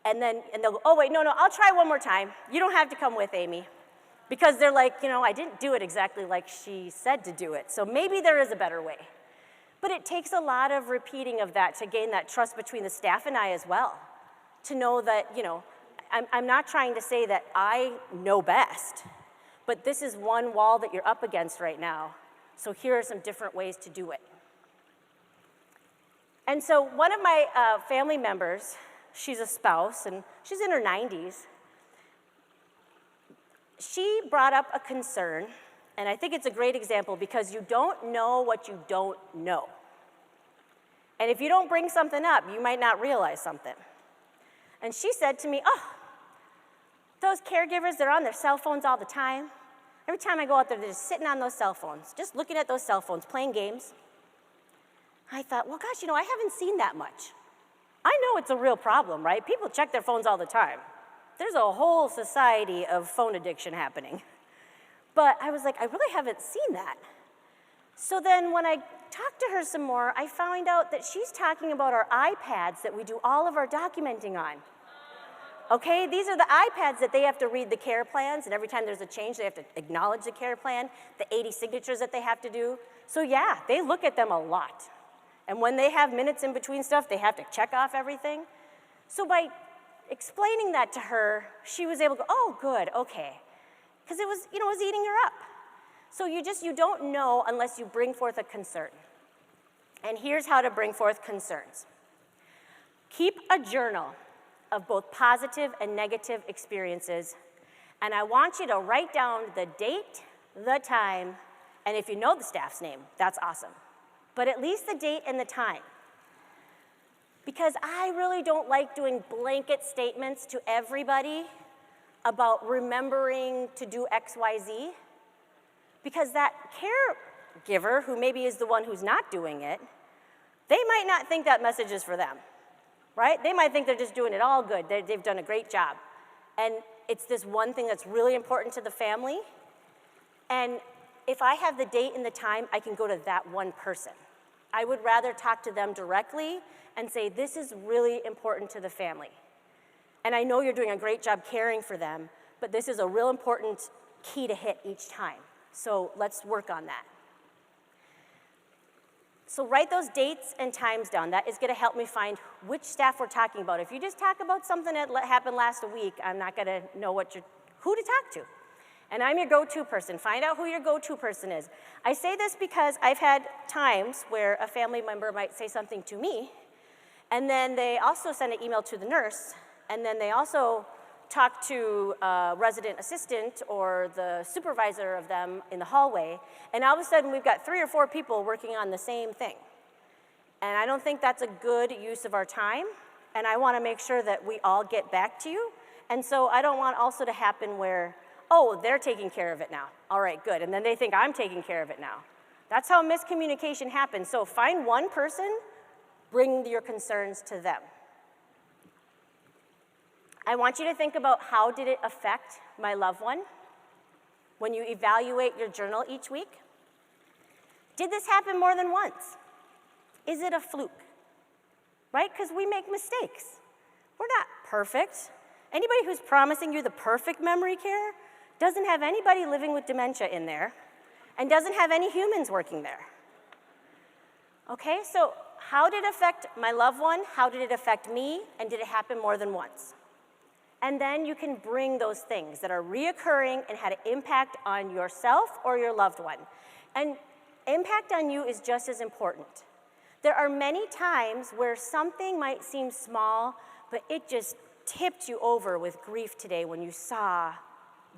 S2: And they'll go, oh, wait, no, I'll try one more time. You don't have to come with, Amy. Because they're like, I didn't do it exactly like she said to do it. So maybe there is a better way. But it takes a lot of repeating of that to gain that trust between the staff and I as well. To know that, I'm not trying to say that I know best, but this is one wall that you're up against right now. So here are some different ways to do it. And so one of my family members, she's a spouse, and she's in her 90s. She brought up a concern. And I think it's a great example because you don't know what you don't know. And if you don't bring something up, you might not realize something. And she said to me, oh, those caregivers, they're on their cell phones all the time. Every time I go out there, they're just sitting on those cell phones, just looking at those cell phones, playing games. I thought, well, gosh, I haven't seen that much. I know it's a real problem, right? People check their phones all the time. There's a whole society of phone addiction happening. But I was like, I really haven't seen that. So then when I talked to her some more, I found out that she's talking about our iPads that we do all of our documenting on. Okay, these are the iPads that they have to read the care plans, and every time there's a change, they have to acknowledge the care plan, the 80 signatures that they have to do. So yeah, they look at them a lot. And when they have minutes in between stuff, they have to check off everything. So by explaining that to her, she was able to go, oh, good, okay. Because it was, it was eating her up. So you don't know unless you bring forth a concern. And here's how to bring forth concerns. Keep a journal of both positive and negative experiences. And I want you to write down the date, the time, and if you know the staff's name, that's awesome. But at least the date and the time. Because I really don't like doing blanket statements to everybody about remembering to do X, Y, Z, because that care giver, who maybe is the one who's not doing it, they might not think that message is for them, right? They might think they're just doing it all good. They've done a great job. And it's this one thing that's really important to the family. And if I have the date and the time, I can go to that one person. I would rather talk to them directly and say, this is really important to the family. And I know you're doing a great job caring for them, but this is a real important key to hit each time. So let's work on that. So write those dates and times down. That is going to help me find which staff we're talking about. If you just talk about something that happened last week, I'm not going to know who to talk to. And I'm your go-to person. Find out who your go-to person is. I say this because I've had times where a family member might say something to me, and then they also send an email to the nurse, and then they also talk to a resident assistant or the supervisor of them in the hallway, and all of a sudden we've got 3 or 4 people working on the same thing. And I don't think that's a good use of our time, and I want to make sure that we all get back to you. And so I don't want also to happen where, oh, they're taking care of it now. All right, good. And then they think I'm taking care of it now. That's how miscommunication happens. So find one person, bring your concerns to them. I want you to think about how did it affect my loved one when you evaluate your journal each week. Did this happen more than once? Is it a fluke? Right? Because we make mistakes. We're not perfect. Anybody who's promising you the perfect memory care doesn't have anybody living with dementia in there and doesn't have any humans working there. Okay, so how did it affect my loved one? How did it affect me? And did it happen more than once? And then you can bring those things that are reoccurring and had an impact on yourself or your loved one. And impact on you is just as important. There are many times where something might seem small, but it just tipped you over with grief today when you saw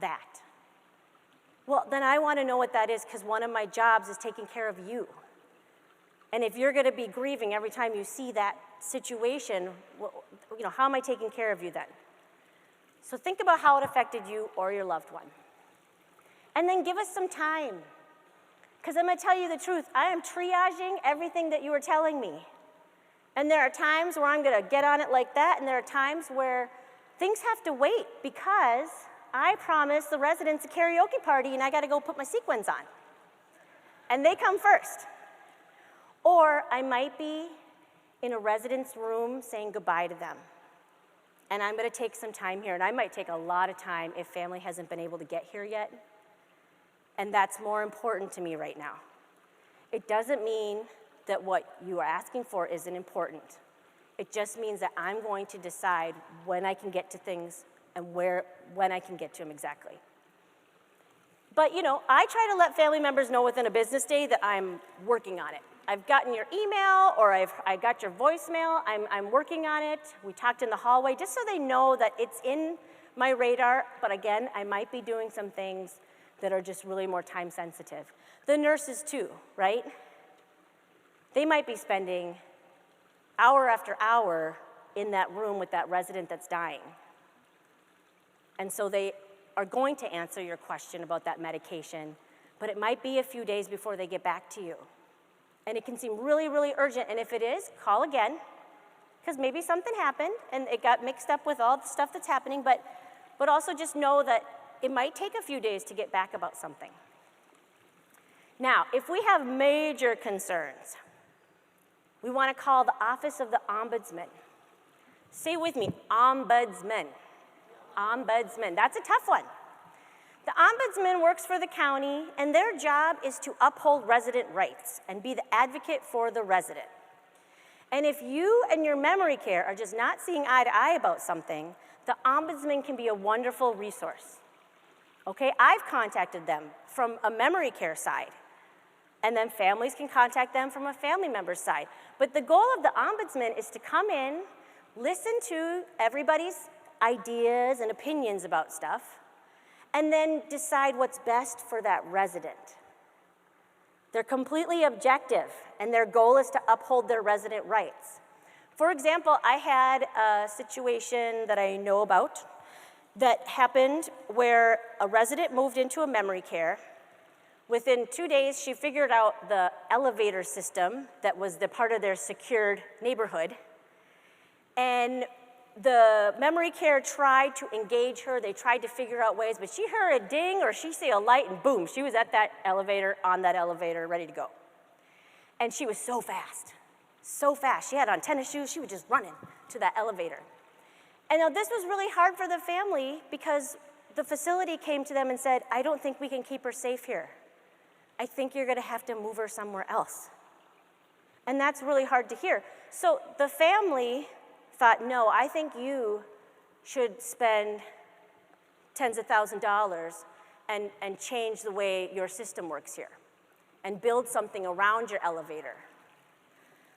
S2: that. Well, then I want to know what that is, because one of my jobs is taking care of you. And if you're going to be grieving every time you see that situation, well, how am I taking care of you then? So think about how it affected you or your loved one. And then give us some time. Because I'm going to tell you the truth, I am triaging everything that you are telling me. And there are times where I'm going to get on it like that, and there are times where things have to wait because I promised the residents a karaoke party and I got to go put my sequins on. And they come first. Or I might be in a resident's room saying goodbye to them. And I'm going to take some time here, and I might take a lot of time if family hasn't been able to get here yet. And that's more important to me right now. It doesn't mean that what you are asking for isn't important. It just means that I'm going to decide when I can get to things and when I can get to them exactly. But I try to let family members know within a business day that I'm working on it. I've gotten your email, or I got your voicemail, I'm working on it. We talked in the hallway, just so they know that it's in my radar, but again, I might be doing some things that are just really more time sensitive. The nurses too, right? They might be spending hour after hour in that room with that resident that's dying. And so they are going to answer your question about that medication, but it might be a few days before they get back to you. And it can seem really, really urgent, and if it is, call again, because maybe something happened and it got mixed up with all the stuff that's happening, but also just know that it might take a few days to get back about something. Now, if we have major concerns, we want to call the Office of the Ombudsman. Say with me, Ombudsman. Ombudsman, that's a tough one. The Ombudsman works for the county, and their job is to uphold resident rights and be the advocate for the resident. And if you and your memory care are just not seeing eye to eye about something, the Ombudsman can be a wonderful resource. Okay, I've contacted them from a memory care side, and then families can contact them from a family member's side. But the goal of the Ombudsman is to come in, listen to everybody's ideas and opinions about stuff, and then decide what's best for that resident. They're completely objective, and their goal is to uphold their resident rights. For example, I had a situation that I know about that happened where a resident moved into a memory care. Within 2 days, she figured out the elevator system that was the part of their secured neighborhood. And the memory care tried to engage her. They tried to figure out ways, but she heard a ding or she see a light and boom, she was at that elevator, on that elevator, ready to go. And she was so fast, so fast. She had on tennis shoes. She was just running to that elevator. And now this was really hard for the family because the facility came to them and said, I don't think we can keep her safe here. I think you're gonna have to move her somewhere else. And that's really hard to hear. So the family thought, no, I think you should spend tens of thousands of dollars and change the way your system works here and build something around your elevator.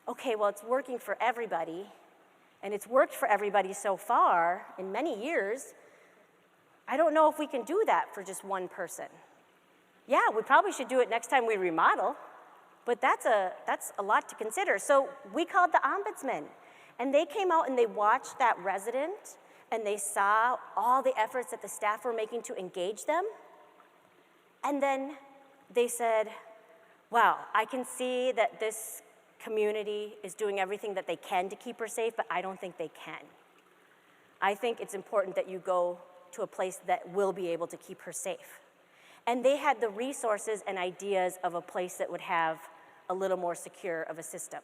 S2: Okay, well, it's working for everybody, and it's worked for everybody so far in many years. I don't know if we can do that for just one person. Yeah, we probably should do it next time we remodel, but that's a lot to consider. So we called the ombudsman, and they came out and they watched that resident, and they saw all the efforts that the staff were making to engage them. And then they said, wow, I can see that this community is doing everything that they can to keep her safe, but I don't think they can. I think it's important that you go to a place that will be able to keep her safe. And they had the resources and ideas of a place that would have a little more secure of a system.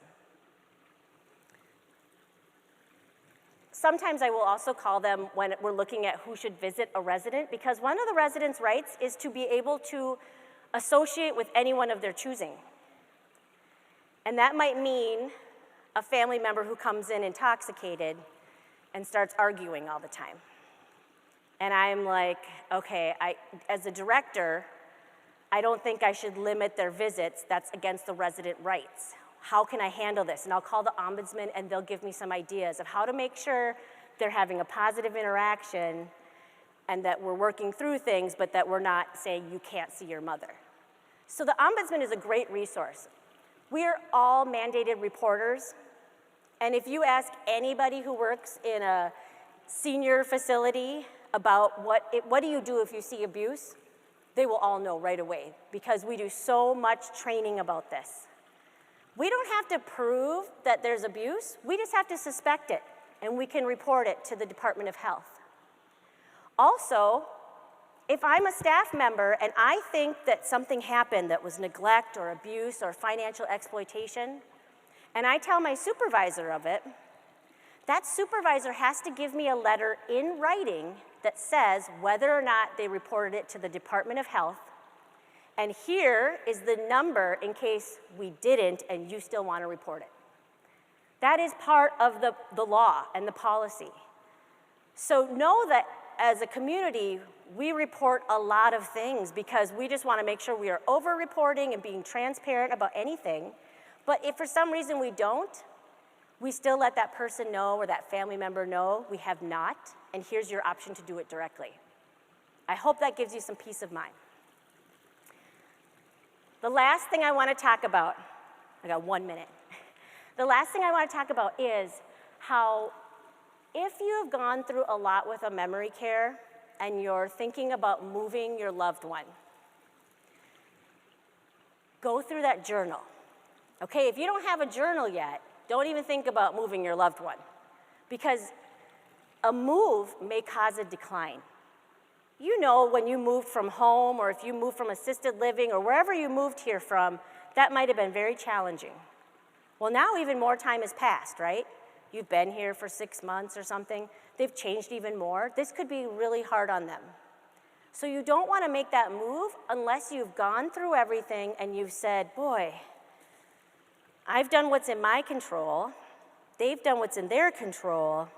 S2: Sometimes I will also call them when we're looking at who should visit a resident, because one of the residents' rights is to be able to associate with anyone of their choosing. And that might mean a family member who comes in intoxicated and starts arguing all the time. And I'm like, okay, as a director, I don't think I should limit their visits. That's against the resident rights. How can I handle this? And I'll call the ombudsman and they'll give me some ideas of how to make sure they're having a positive interaction and that we're working through things, but that we're not saying you can't see your mother. So the ombudsman is a great resource. We're all mandated reporters, and if you ask anybody who works in a senior facility about what do you do if you see abuse, they will all know right away because we do so much training about this. We don't have to prove that there's abuse, we just have to suspect it, and we can report it to the Department of Health. Also, if I'm a staff member and I think that something happened that was neglect or abuse or financial exploitation, and I tell my supervisor of it, that supervisor has to give me a letter in writing that says whether or not they reported it to the Department of Health, and here is the number in case we didn't and you still want to report it. That is part of the law and the policy. So know that as a community, we report a lot of things because we just want to make sure we are over-reporting and being transparent about anything. But if for some reason we don't, we still let that person know or that family member know we have not, and here's your option to do it directly. I hope that gives you some peace of mind. The last thing I want to talk about, I got 1 minute. The last thing I want to talk about is how if you have gone through a lot with a memory care and you're thinking about moving your loved one, go through that journal. Okay, if you don't have a journal yet, don't even think about moving your loved one because a move may cause a decline. You know when you moved from home or if you moved from assisted living or wherever you moved here from, that might have been very challenging. Well, now even more time has passed, right? You've been here for 6 months or something. They've changed even more. This could be really hard on them. So you don't want to make that move unless you've gone through everything and you've said, boy, I've done what's in my control. They've done what's in their control.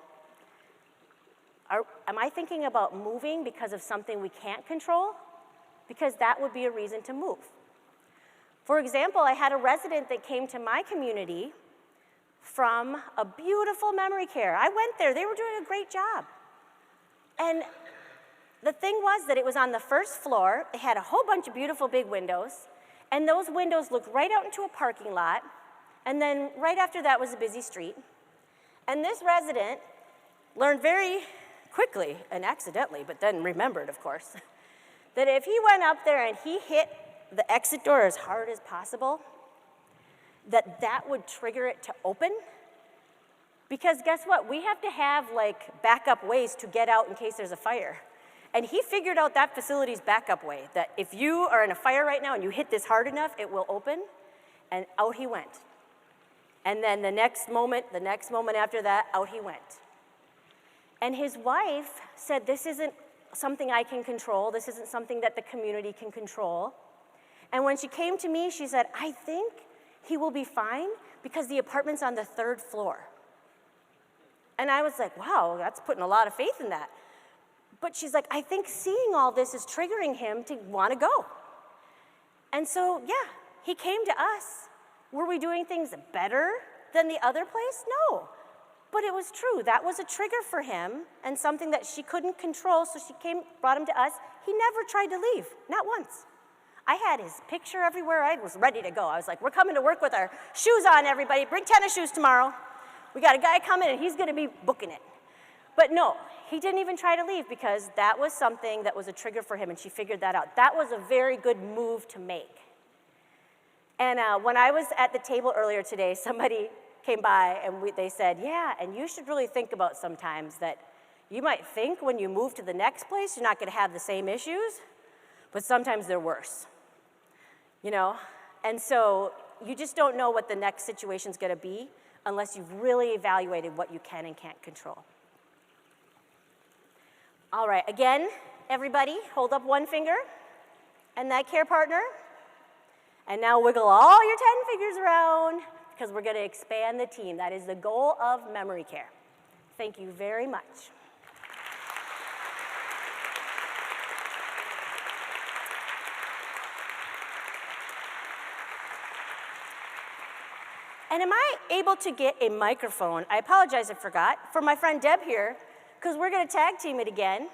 S2: Am I thinking about moving because of something we can't control? Because that would be a reason to move. For example, I had a resident that came to my community from a beautiful memory care. I went there, they were doing a great job. And the thing was that it was on the first floor, it had a whole bunch of beautiful big windows, and those windows looked right out into a parking lot, and then right after that was a busy street. And this resident learned very quickly, and accidentally, but then remembered, of course, that if he went up there and he hit the exit door as hard as possible, that would trigger it to open. Because guess what? We have to have like backup ways to get out in case there's a fire. And he figured out that facility's backup way, that if you are in a fire right now and you hit this hard enough, it will open, and out he went. And then the next moment after that, out he went. And his wife said, this isn't something I can control, this isn't something that the community can control. And when she came to me, she said, I think he will be fine because the apartment's on the 3rd floor. And I was like, wow, that's putting a lot of faith in that. But she's like, I think seeing all this is triggering him to want to go. And so, yeah, he came to us. Were we doing things better than the other place? No. But it was true. That was a trigger for him and something that she couldn't control, so she brought him to us. He never tried to leave, not once. I had his picture everywhere. I was ready to go. I was like, we're coming to work with our shoes on, everybody. Bring tennis shoes tomorrow. We got a guy coming, and he's going to be booking it. But no, he didn't even try to leave because that was something that was a trigger for him, and she figured that out. That was a very good move to make. And when I was at the table earlier today, somebody came by, and they said, yeah, and you should really think about sometimes that you might think when you move to the next place, you're not going to have the same issues, but sometimes they're worse, you know? And so you just don't know what the next situation's going to be unless you've really evaluated what you can and can't control. All right, again, everybody, hold up one finger, and that care partner, and now wiggle all your 10 fingers around, because we're going to expand the team. That is the goal of memory care. Thank you very much. And am I able to get a microphone? I apologize, I forgot, for my friend Deb here, because we're going to tag team it again.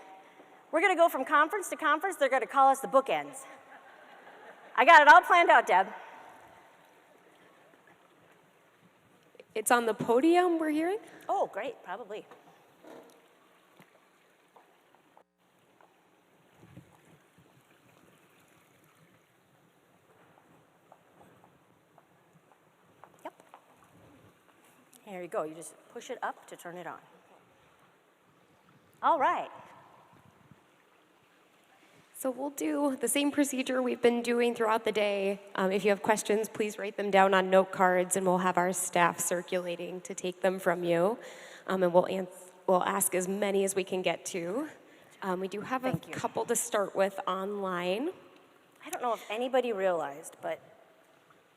S2: We're going to go from conference to conference. They're going to call us the bookends. I got it all planned out, Deb.
S3: It's on the podium, we're hearing?
S2: Oh, great, probably. Yep. There you go. You just push it up to turn it on. All right.
S3: So we'll do the same procedure we've been doing throughout the day. If you have questions, please write them down on note cards, and we'll have our staff circulating to take them from you. And we'll ask as many as we can get to. We do have a couple to start with online.
S2: I don't know if anybody realized, but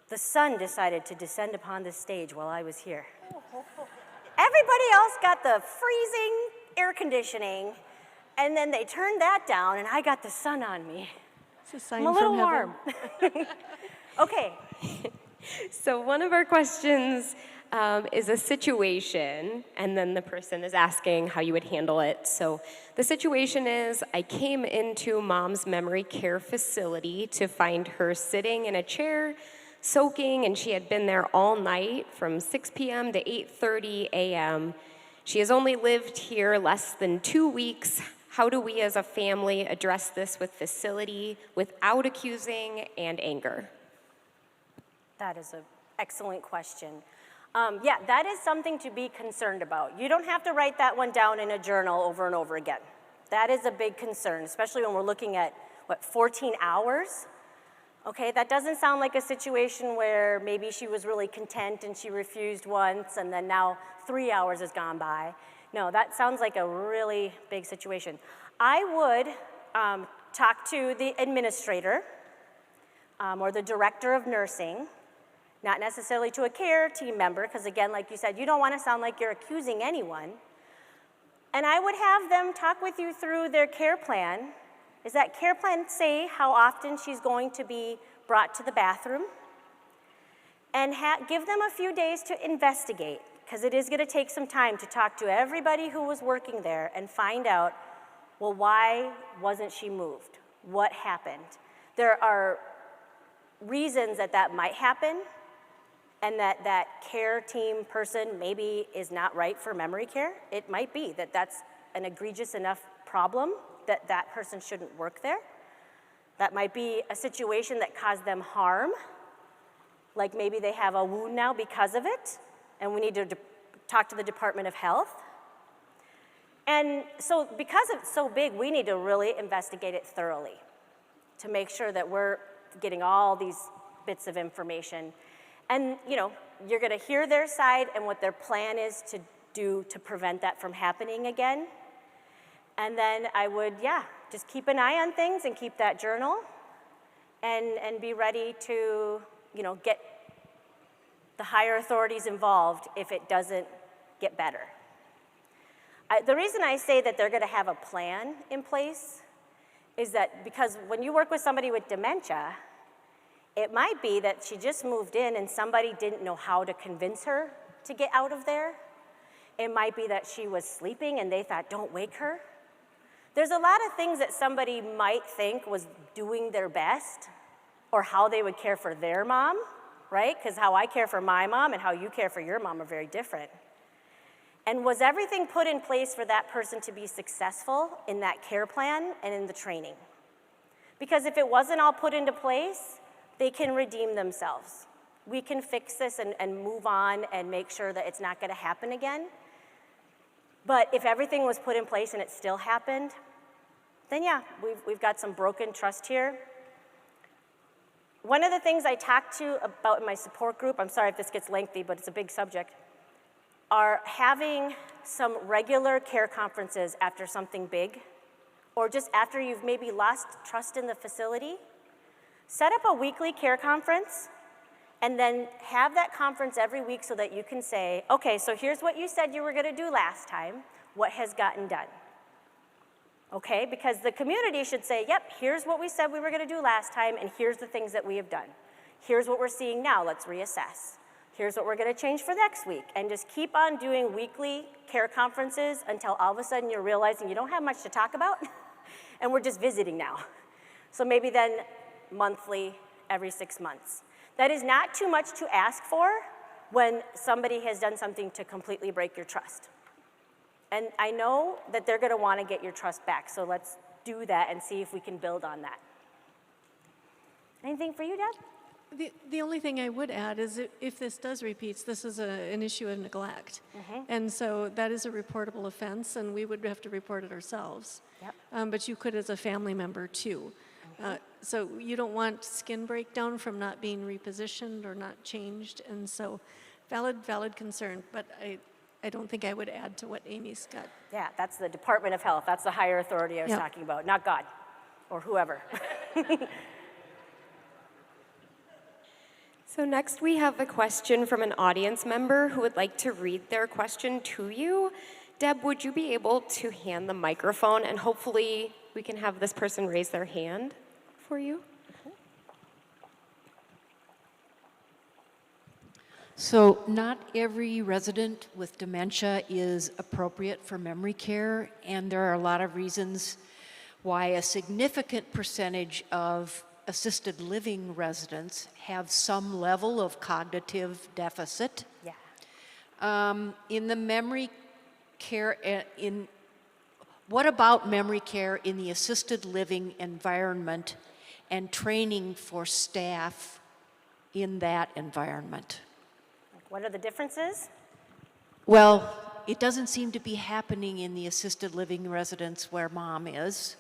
S2: the sun decided to descend upon this stage while I was here. Everybody else got the freezing air conditioning, and then they turned that down, and I got the sun on me.
S4: It's a sign
S2: I'm a little
S4: from heaven.
S2: warm. Okay.
S3: So one of our questions is a situation, and then the person is asking how you would handle it. So the situation is, I came into Mom's memory care facility to find her sitting in a chair, soaking, and she had been there all night from 6 p.m. to 8:30 a.m. She has only lived here less than 2 weeks. How do we as a family address this with facility without accusing and anger?
S2: That is an excellent question. Yeah, that is something to be concerned about. You don't have to write that one down in a journal over and over again. That is a big concern, especially when we're looking at, 14 hours? Okay, that doesn't sound like a situation where maybe she was really content and she refused once and then now 3 hours has gone by. No, that sounds like a really big situation. I would talk to the administrator or the director of nursing, not necessarily to a care team member, because again, like you said, you don't want to sound like you're accusing anyone. And I would have them talk with you through their care plan. Is that care plan say how often she's going to be brought to the bathroom? And give them a few days to investigate, because it is going to take some time to talk to everybody who was working there and find out, well, why wasn't she moved? What happened? There are reasons that might happen, and that care team person maybe is not right for memory care. It might be that that's an egregious enough problem that person shouldn't work there. That might be a situation that caused them harm, like maybe they have a wound now because of it, and we need to talk to the Department of Health. And so because it's so big, we need to really investigate it thoroughly to make sure that we're getting all these bits of information. And you're gonna hear their side and what their plan is to do to prevent that from happening again. And then I would, just keep an eye on things and keep that journal and be ready to, get the higher authorities involved if it doesn't get better. The reason I say that they're gonna have a plan in place is that because when you work with somebody with dementia, it might be that she just moved in and somebody didn't know how to convince her to get out of there. It might be that she was sleeping and they thought, don't wake her. There's a lot of things that somebody might think was doing their best or how they would care for their mom, right? Because how I care for my mom and how you care for your mom are very different. And was everything put in place for that person to be successful in that care plan and in the training? Because if it wasn't all put into place, they can redeem themselves. We can fix this and move on and make sure that it's not gonna happen again. But if everything was put in place and it still happened, then we've got some broken trust here. One of the things I talked to about in my support group, I'm sorry if this gets lengthy, but it's a big subject, are having some regular care conferences after something big, or just after you've maybe lost trust in the facility. Set up a weekly care conference, and then have that conference every week so that you can say, okay, so here's what you said you were gonna do last time, what has gotten done? Okay, because the community should say, yep, here's what we said we were gonna do last time, and here's the things that we have done. Here's what we're seeing now, let's reassess. Here's what we're gonna change for next week, and just keep on doing weekly care conferences until all of a sudden you're realizing you don't have much to talk about, and we're just visiting now. So maybe then monthly, every 6 months. That is not too much to ask for when somebody has done something to completely break your trust. And I know that they're gonna wanna get your trust back, so let's do that and see if we can build on that. Anything for you, Deb?
S4: The only thing I would add is if this does repeat, this is an issue of neglect. And so that is a reportable offense, and we would have to report it ourselves.
S2: Yep.
S4: But you could as a family member too. So you don't want skin breakdown from not being repositioned or not changed, and so valid concern, but I don't think I would add to what Amy's got.
S2: Yeah, that's the Department of Health. That's the higher authority I was talking about, not God or whoever.
S3: So next we have a question from an audience member who would like to read their question to you. Deb, would you be able to hand the microphone, and hopefully we can have this person raise their hand for you?
S5: So not every resident with dementia is appropriate for memory care, and there are a lot of reasons why a significant percentage of assisted living residents have some level of cognitive deficit.
S2: Yeah.
S5: In the memory care, what about memory care in the assisted living environment and training for staff in that environment?
S2: What are the differences?
S5: Well, it doesn't seem to be happening in the assisted living residence where mom is.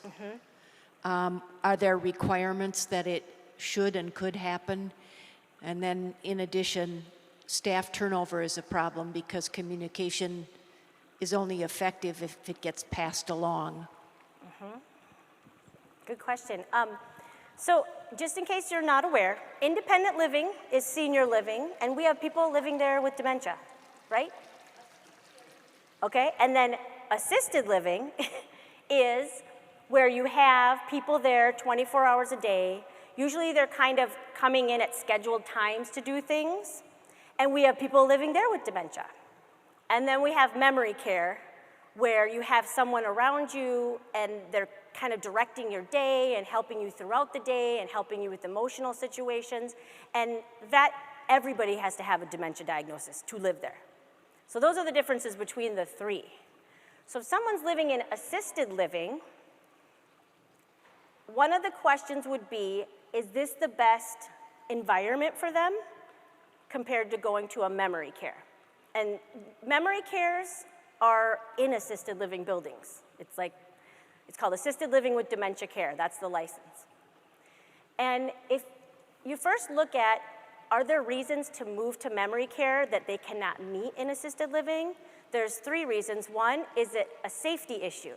S5: Are there requirements that it should and could happen? And then in addition, staff turnover is a problem because communication is only effective if it gets passed along.
S2: Good question. So just in case you're not aware, independent living is senior living, and we have people living there with dementia, right? Okay, and then assisted living is where you have people there 24 hours a day. Usually they're kind of coming in at scheduled times to do things, and we have people living there with dementia. And then we have memory care, where you have someone around you and they're kind of directing your day and helping you throughout the day and helping you with emotional situations. And that, everybody has to have a dementia diagnosis to live there. So those are the differences between the three. So if someone's living in assisted living, one of the questions would be, is this the best environment for them compared to going to a memory care? And memory cares are in assisted living buildings. It's called assisted living with dementia care. That's the license. And if you first look at, are there reasons to move to memory care that they cannot meet in assisted living? There's 3 reasons. One, is it a safety issue?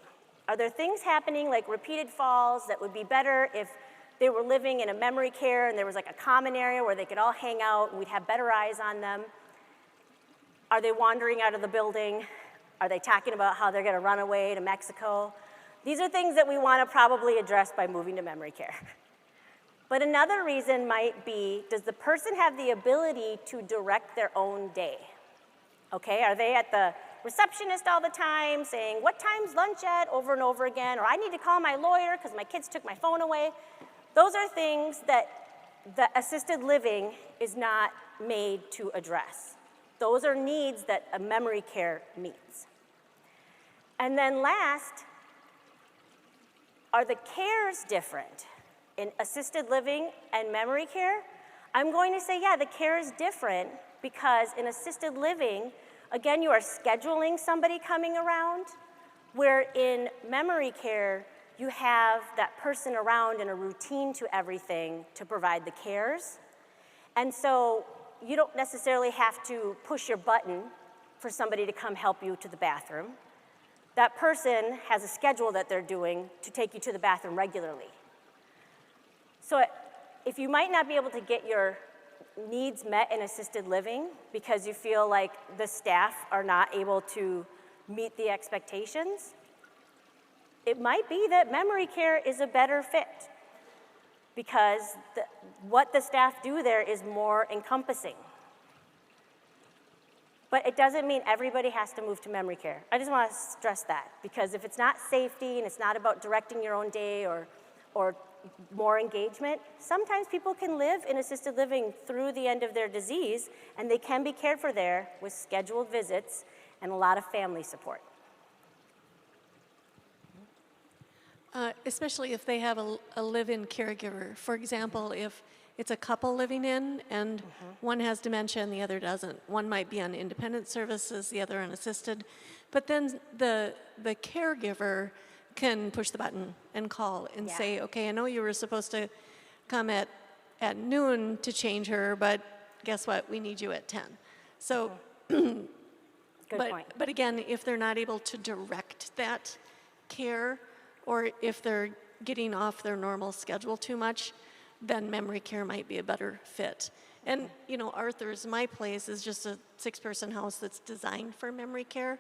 S2: Are there things happening like repeated falls that would be better if they were living in a memory care and there was like a common area where they could all hang out and we'd have better eyes on them? Are they wandering out of the building? Are they talking about how they're gonna run away to Mexico? These are things that we wanna probably address by moving to memory care. But another reason might be, does the person have the ability to direct their own day? Okay, are they at the receptionist all the time saying, what time's lunch at, over and over again, or I need to call my lawyer because my kids took my phone away? Those are things that the assisted living is not made to address. Those are needs that a memory care meets. And then last, are the cares different in assisted living and memory care? I'm going to say, yeah, the care is different because in assisted living, again, you are scheduling somebody coming around, where in memory care, you have that person around and a routine to everything to provide the cares. And so you don't necessarily have to push your button for somebody to come help you to the bathroom. That person has a schedule that they're doing to take you to the bathroom regularly. So if you might not be able to get your needs met in assisted living because you feel like the staff are not able to meet the expectations, it might be that memory care is a better fit because what the staff do there is more encompassing. But it doesn't mean everybody has to move to memory care. I just want to stress that, because if it's not safety and it's not about directing your own day or more engagement, sometimes people can live in assisted living through the end of their disease, and they can be cared for there with scheduled visits and a lot of family support.
S4: Especially if they have a live-in caregiver. For example, if it's a couple living in and one has dementia and the other doesn't. One might be on independent services, the other on assisted. But then the caregiver can push the button and call and say, okay, I know you were supposed to come at noon to change her, but guess what? We need you at 10. So,
S2: Good point.
S4: But again, if they're not able to direct that care, or if they're getting off their normal schedule too much, then memory care might be a better fit. And, you know, Arthur's, my place, is just a 6-person house that's designed for memory care,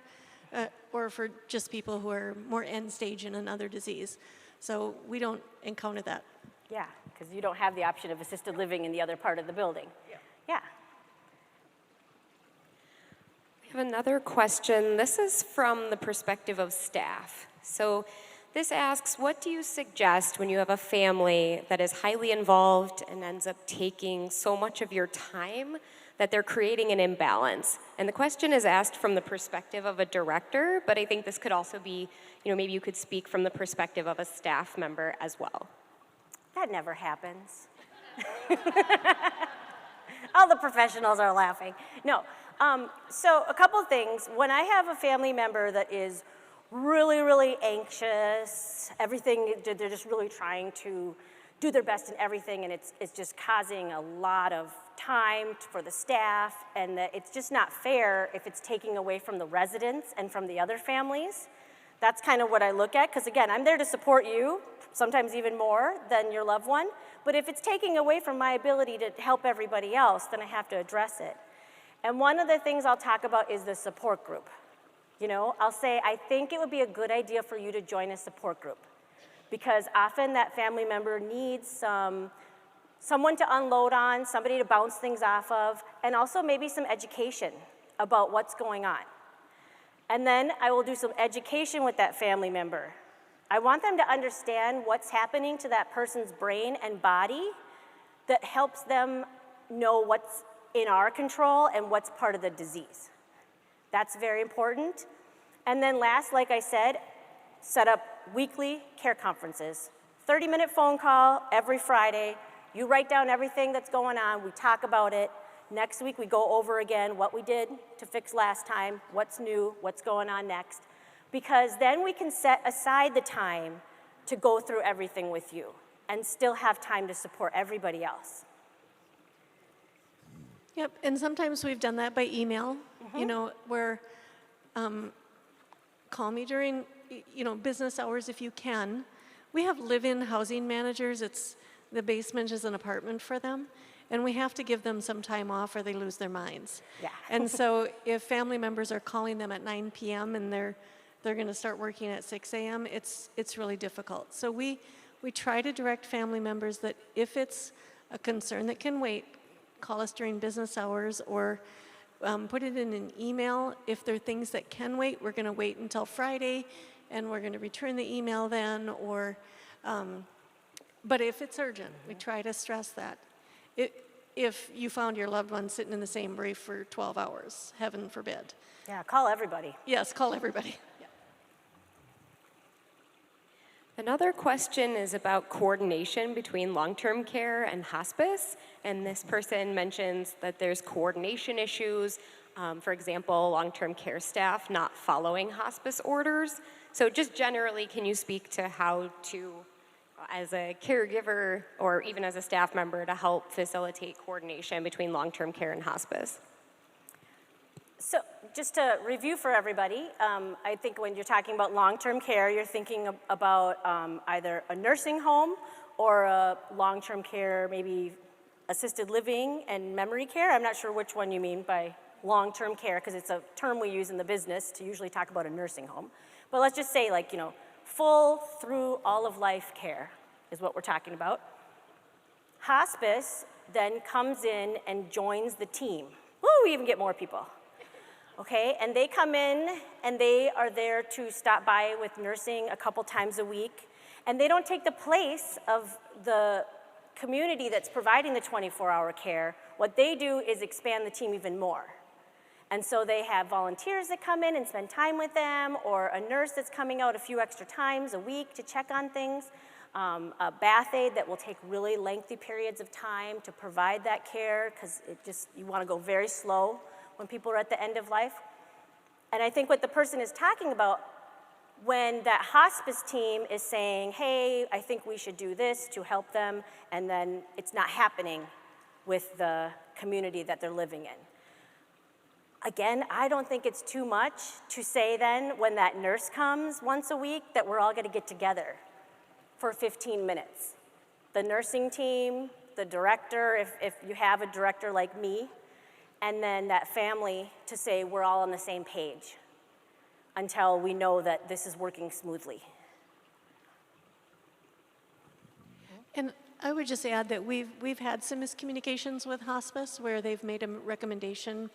S4: or for just people who are more end stage in another disease. So we don't encounter that.
S2: Yeah, because you don't have the option of assisted living in the other part of the building. Yeah.
S3: We have another question. This is from the perspective of staff. So this asks, what do you suggest when you have a family that is highly involved and ends up taking so much of your time that they're creating an imbalance? And the question is asked from the perspective of a director, but I think this could also be, you know, maybe you could speak from the perspective of a staff member as well.
S2: That never happens. All the professionals are laughing. No. So a couple things. When I have a family member that is really, really anxious, everything, they're just really trying to do their best in everything, and it's just causing a lot of time for the staff, and that it's just not fair if it's taking away from the residents and from the other families. That's kind of what I look at, because again, I'm there to support you, sometimes even more than your loved one, but if it's taking away from my ability to help everybody else, then I have to address it. And one of the things I'll talk about is the support group. You know, I'll say, I think it would be a good idea for you to join a support group, because often that family member needs someone to unload on, somebody to bounce things off of, and also maybe some education about what's going on. And then I will do some education with that family member. I want them to understand what's happening to that person's brain and body that helps them know what's in our control and what's part of the disease. That's very important. And then last, like I said, set up weekly care conferences 30-minute phone call every Friday. You write down everything that's going on. We talk about it. Next week, we go over again what we did to fix last time, what's new, what's going on next. Because then we can set aside the time to go through everything with you and still have time to support everybody else.
S4: Yep, and sometimes we've done that by email, you know, where call me during, you know, business hours if you can. We have live-in housing managers. The basement is an apartment for them, and we have to give them some time off or they lose their minds.
S2: Yeah.
S4: And so if family members are calling them at 9 p.m. and they're going to start working at 6 a.m., it's really difficult. So we try to direct family members that if it's a concern that can wait, call us during business hours or put it in an email. If there are things that can wait, we're going to wait until Friday, and we're going to return the email then. Or, but if it's urgent, we try to stress that. If you found your loved one sitting in the same brief for 12 hours, heaven forbid.
S2: Yeah, call everybody.
S4: Yes, call everybody.
S3: Another question is about coordination between long-term care and hospice, and this person mentions that there's coordination issues, for example, long-term care staff not following hospice orders. So just generally, can you speak to how to, as a caregiver or even as a staff member, to help facilitate coordination between long-term care and hospice?
S2: So just to review for everybody, I think when you're talking about long-term care, you're thinking about either a nursing home or a long-term care, maybe assisted living and memory care. I'm not sure which one you mean by long-term care, because it's a term we use in the business to usually talk about a nursing home. But let's just say, like, you know, full through all of life care is what we're talking about. Hospice then comes in and joins the team. Woo, we even get more people. Okay, and they come in and they are there to stop by with nursing a couple times a week. And they don't take the place of the community that's providing the 24-hour care. What they do is expand the team even more. And so they have volunteers that come in and spend time with them, or a nurse that's coming out a few extra times a week to check on things, a bath aide that will take really lengthy periods of time to provide that care, because you want to go very slow when people are at the end of life. And I think what the person is talking about, when that hospice team is saying, hey, I think we should do this to help them, and then it's not happening with the community that they're living in. Again, I don't think it's too much to say then, when that nurse comes once a week, that we're all gonna get together for 15 minutes. The nursing team, the director, if you have a director like me, and then that family, to say we're all on the same page until we know that this is working smoothly.
S4: And I would just add that we've had some miscommunications with hospice where they've made a recommendation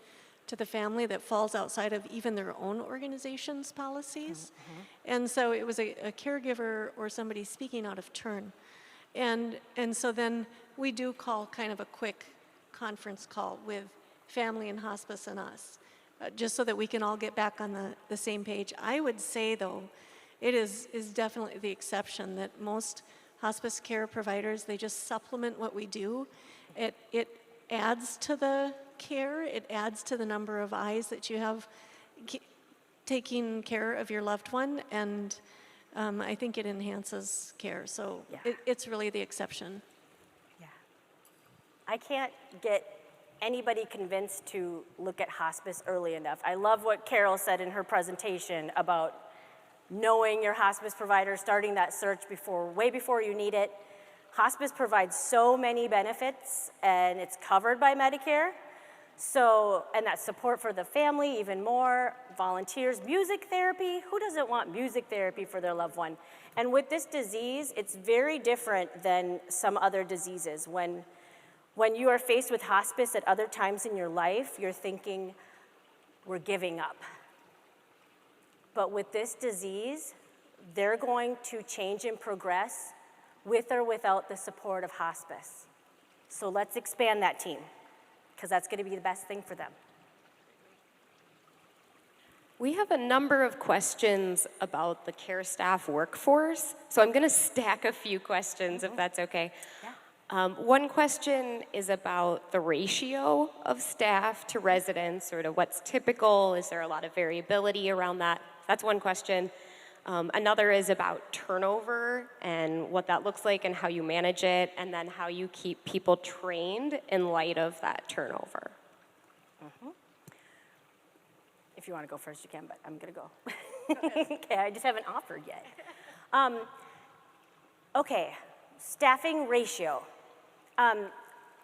S4: to the family that falls outside of even their own organization's policies. And so it was a caregiver or somebody speaking out of turn. And so then we do call kind of a quick conference call with family and hospice and us, just so that we can all get back on the same page. I would say, though, it is definitely the exception that most hospice care providers, they just supplement what we do. It adds to the care, it adds to the number of eyes that you have taking care of your loved one, and I think it enhances care. So
S2: Yeah.
S4: it's really the exception.
S2: Yeah. I can't get anybody convinced to look at hospice early enough. I love what Carol said in her presentation about knowing your hospice provider, starting that search way before you need it. Hospice provides so many benefits, and it's covered by Medicare. So, and that support for the family, even more, volunteers, music therapy. Who doesn't want music therapy for their loved one? And with this disease, it's very different than some other diseases. When you are faced with hospice at other times in your life, you're thinking, we're giving up. But with this disease, they're going to change and progress with or without the support of hospice. So let's expand that team, because that's going to be the best thing for them.
S3: We have a number of questions about the care staff workforce, so I'm going to stack a few questions if that's okay. One question is about the ratio of staff to residents, sort of what's typical. Is there a lot of variability around that? That's one question. Another is about turnover and what that looks like and how you manage it, and then how you keep people trained in light of that turnover.
S2: If you want to go first, you can, but I'm going to go. Okay, I just haven't offered yet. Okay, staffing ratio.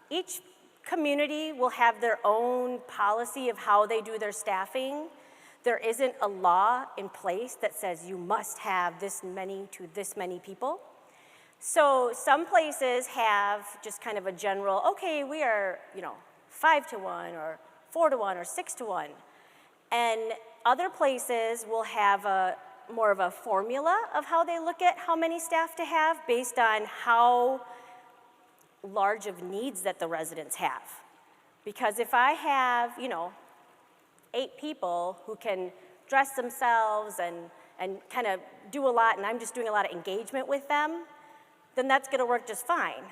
S2: Each community will have their own policy of how they do their staffing. There isn't a law in place that says you must have this many to this many people. So some places have just kind of a general, okay, we are, 5 to 1 or 4 to 1 or 6 to 1. And other places will have more of a formula of how they look at how many staff to have based on how large of needs that the residents have. Because if I have, 8 people who can dress themselves and kind of do a lot, and I'm just doing a lot of engagement with them, then that's gonna work just fine.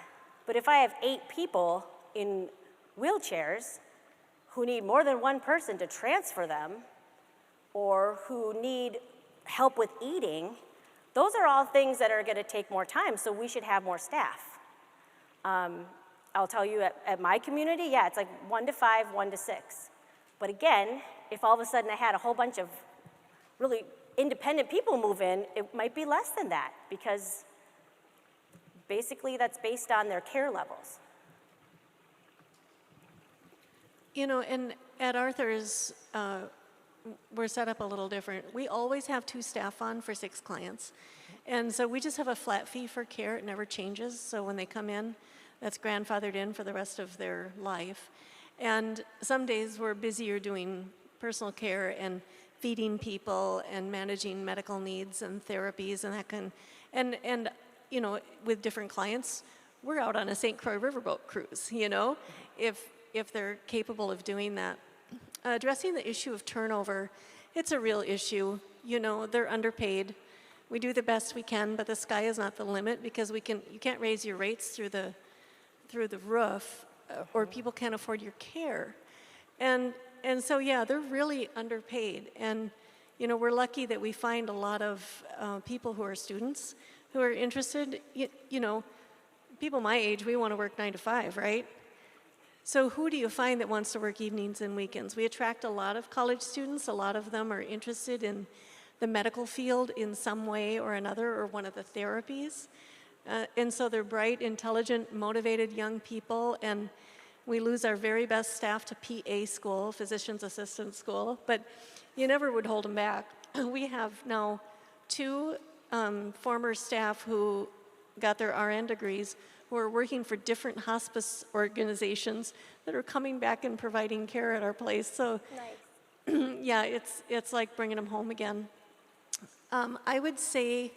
S2: But if I have 8 people in wheelchairs who need more than one person to transfer them, or who need help with eating, those are all things that are gonna take more time, so we should have more staff. I'll tell you at my community, yeah, it's like 1 to 5, 1 to 6. But again, if all of a sudden I had a whole bunch of really independent people move in, it might be less than that, because basically that's based on their care levels.
S4: And at Arthur's, we're set up a little different. We always have 2 staff on for 6 clients. And so we just have a flat fee for care. It never changes. So when they come in, that's grandfathered in for the rest of their life. And some days we're busier doing personal care and feeding people and managing medical needs and therapies and that kind. And with different clients, we're out on a St. Croix riverboat cruise, if they're capable of doing that. Addressing the issue of turnover, it's a real issue. They're underpaid. We do the best we can, but the sky is not the limit, because you can't raise your rates through the roof, or people can't afford your care. And so, yeah, they're really underpaid. And, we're lucky that we find a lot of people who are students who are interested. People my age, we want to work 9 to 5, right? So who do you find that wants to work evenings and weekends? We attract a lot of college students. A lot of them are interested in the medical field in some way or another, or one of the therapies. And so they're bright, intelligent, motivated young people, and we lose our very best staff to PA school, physician's assistant school, but you never would hold them back. We have now 2 former staff who got their RN degrees, who are working for different hospice organizations that are coming back and providing care at our place. So, nice. Yeah, it's like bringing them home again. I would say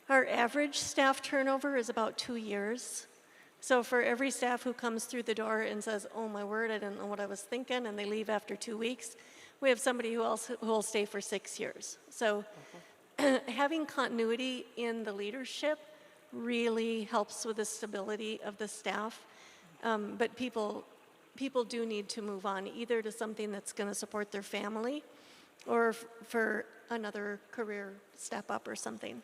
S4: our average staff turnover is about 2 years. So for every staff who comes through the door and says, oh my word, I didn't know what I was thinking, and they leave after 2 weeks, we have somebody who will stay for 6 years. So having continuity in the leadership really helps with the stability of the staff. But people do need to move on, either to something that's going to support their family, or for another career step up or something.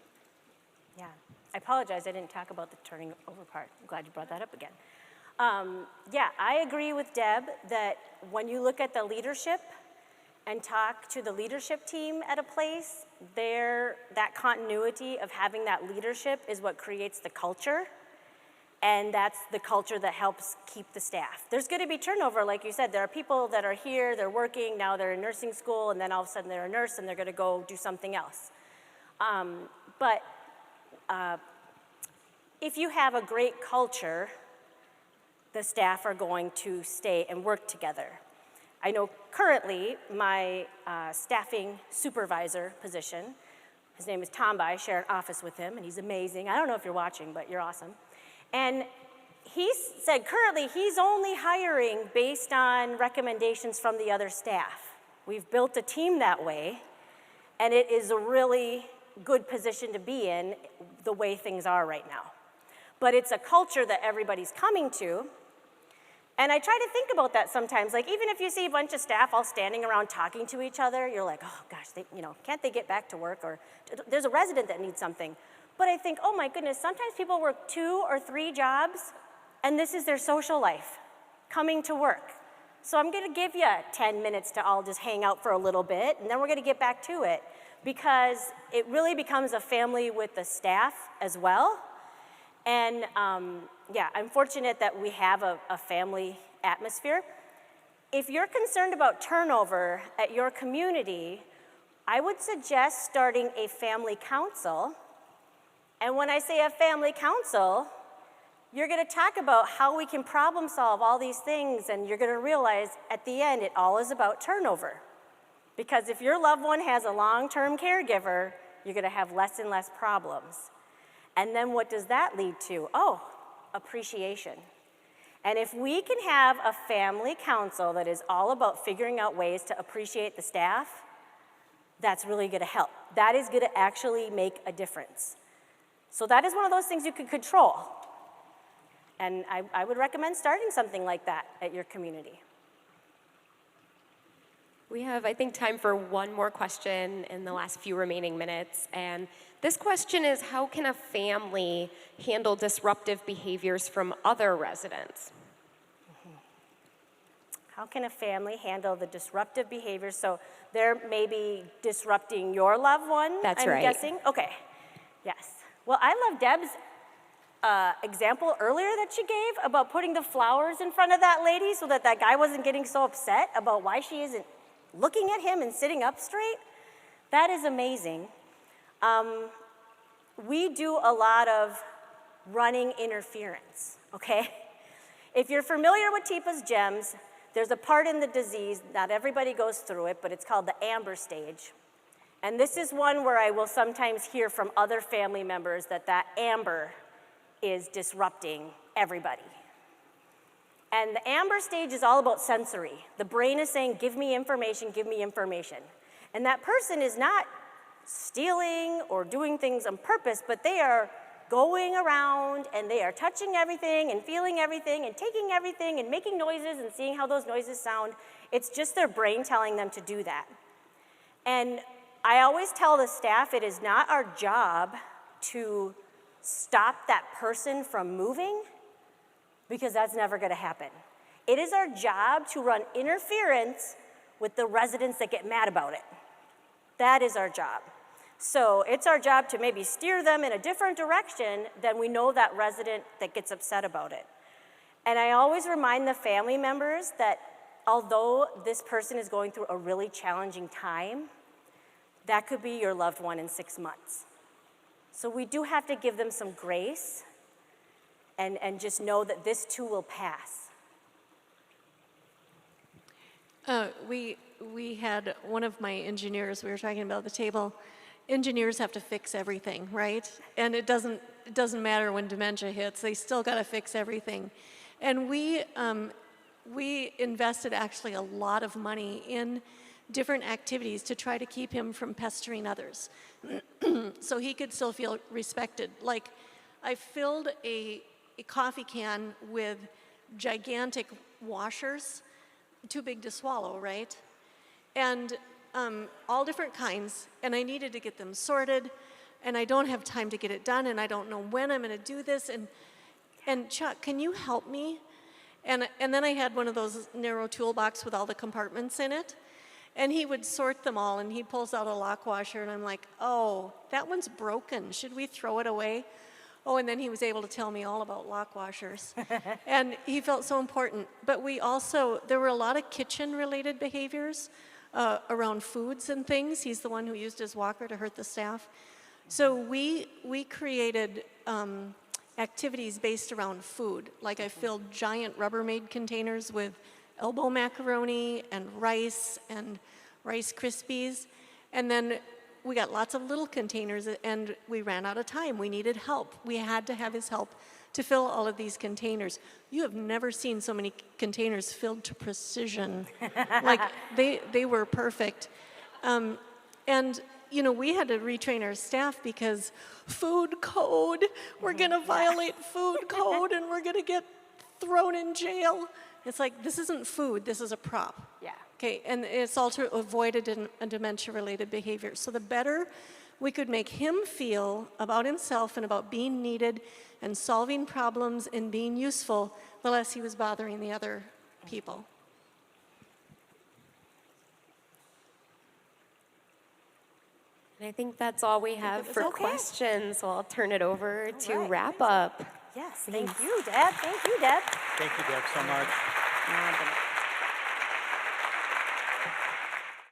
S2: Yeah, I apologize, I didn't talk about the turning over part. I'm glad you brought that up again. Yeah, I agree with Deb that when you look at the leadership and talk to the leadership team at a place, that continuity of having that leadership is what creates the culture, and that's the culture that helps keep the staff. There's going to be turnover, like you said. There are people that are here, they're working, now they're in nursing school, and then all of a sudden they're a nurse and they're going to go do something else. But if you have a great culture, the staff are going to stay and work together. I know currently my staffing supervisor position, his name is Tom, I share an office with him, and he's amazing. I don't know if you're watching, but you're awesome. And he said currently he's only hiring based on recommendations from the other staff. We've built a team that way, and it is a really good position to be in the way things are right now. But it's a culture that everybody's coming to, and I try to think about that sometimes. Like, even if you see a bunch of staff all standing around talking to each other, you're like, oh gosh, can't they get back to work? Or there's a resident that needs something. But I think, oh my goodness, sometimes people work 2 or 3 jobs, and this is their social life, coming to work. So I'm gonna give you 10 minutes to all just hang out for a little bit, and then we're gonna get back to it, because it really becomes a family with the staff as well. And yeah, I'm fortunate that we have a family atmosphere. If you're concerned about turnover at your community, I would suggest starting a family council. And when I say a family council, you're gonna talk about how we can problem solve all these things, and you're gonna realize at the end, it all is about turnover. Because if your loved one has a long-term caregiver, you're gonna have less and less problems. And then what does that lead to? Oh, appreciation. And if we can have a family council that is all about figuring out ways to appreciate the staff, that's really gonna help. That is gonna actually make a difference. So that is one of those things you can control. And I would recommend starting something like that at your community.
S3: We have, I think, time for one more question in the last few remaining minutes. And this question is, how can a family handle disruptive behaviors from other residents?
S2: How can a family handle the disruptive behaviors? So they're maybe disrupting your loved one,
S3: That's
S2: I'm
S3: right.
S2: guessing? Okay, yes. Well, I love Deb's example earlier that she gave about putting the flowers in front of that lady so that that guy wasn't getting so upset about why she isn't looking at him and sitting up straight. That is amazing. We do a lot of running interference, okay? If you're familiar with TIPA's GEMS, there's a part in the disease, not everybody goes through it, but it's called the amber stage. And this is one where I will sometimes hear from other family members that that amber is disrupting everybody. And the amber stage is all about sensory. The brain is saying, give me information, give me information. And that person is not stealing or doing things on purpose, but they are going around and they are touching everything and feeling everything and taking everything and making noises and seeing how those noises sound. It's just their brain telling them to do that. And I always tell the staff it is not our job to stop that person from moving, because that's never gonna happen. It is our job to run interference with the residents that get mad about it. That is our job. So it's our job to maybe steer them in a different direction than we know that resident that gets upset about it. And I always remind the family members that although this person is going through a really challenging time, that could be your loved one in 6 months. So we do have to give them some grace and just know that this too will pass.
S4: We had one of my engineers, we were talking about the table, engineers have to fix everything, right? And it doesn't matter when dementia hits, they still gotta fix everything. And we invested actually a lot of money in different activities to try to keep him from pestering others. So he could still feel respected. Like, I filled a coffee can with gigantic washers, too big to swallow, right? And all different kinds, and I needed to get them sorted, and I don't have time to get it done, and I don't know when I'm gonna do this, and Chuck, can you help me? And then I had one of those narrow toolbox with all the compartments in it, and he would sort them all, and he pulls out a lock washer, and I'm like, oh, that one's broken, should we throw it away? Oh, and then he was able to tell me all about lock washers. And he felt so important. But there were a lot of kitchen-related behaviors around foods and things. He's the one who used his walker to hurt the staff. So we created activities based around food. Like I filled giant Rubbermaid containers with elbow macaroni and Rice Krispies. And then we got lots of little containers, and we ran out of time. We needed help. We had to have his help to fill all of these containers. You have never seen so many containers filled to precision. Like, they were perfect. And, you know, we had to retrain our staff because food code, we're gonna violate food code and we're gonna get thrown in jail. It's like, this isn't food, this is a prop.
S2: Yeah.
S4: Okay, and it's all to avoid a dementia-related behavior. So the better we could make him feel about himself and about being needed and solving problems and being useful, the less he was bothering the other people.
S3: And I think that's all we have for
S2: okay.
S3: questions, so I'll turn it over to
S2: right.
S3: wrap up.
S2: Yes, thank you, Deb. Thank you, Deb.
S1: Thank you, Deb, so much.
S2: Now I'm gonna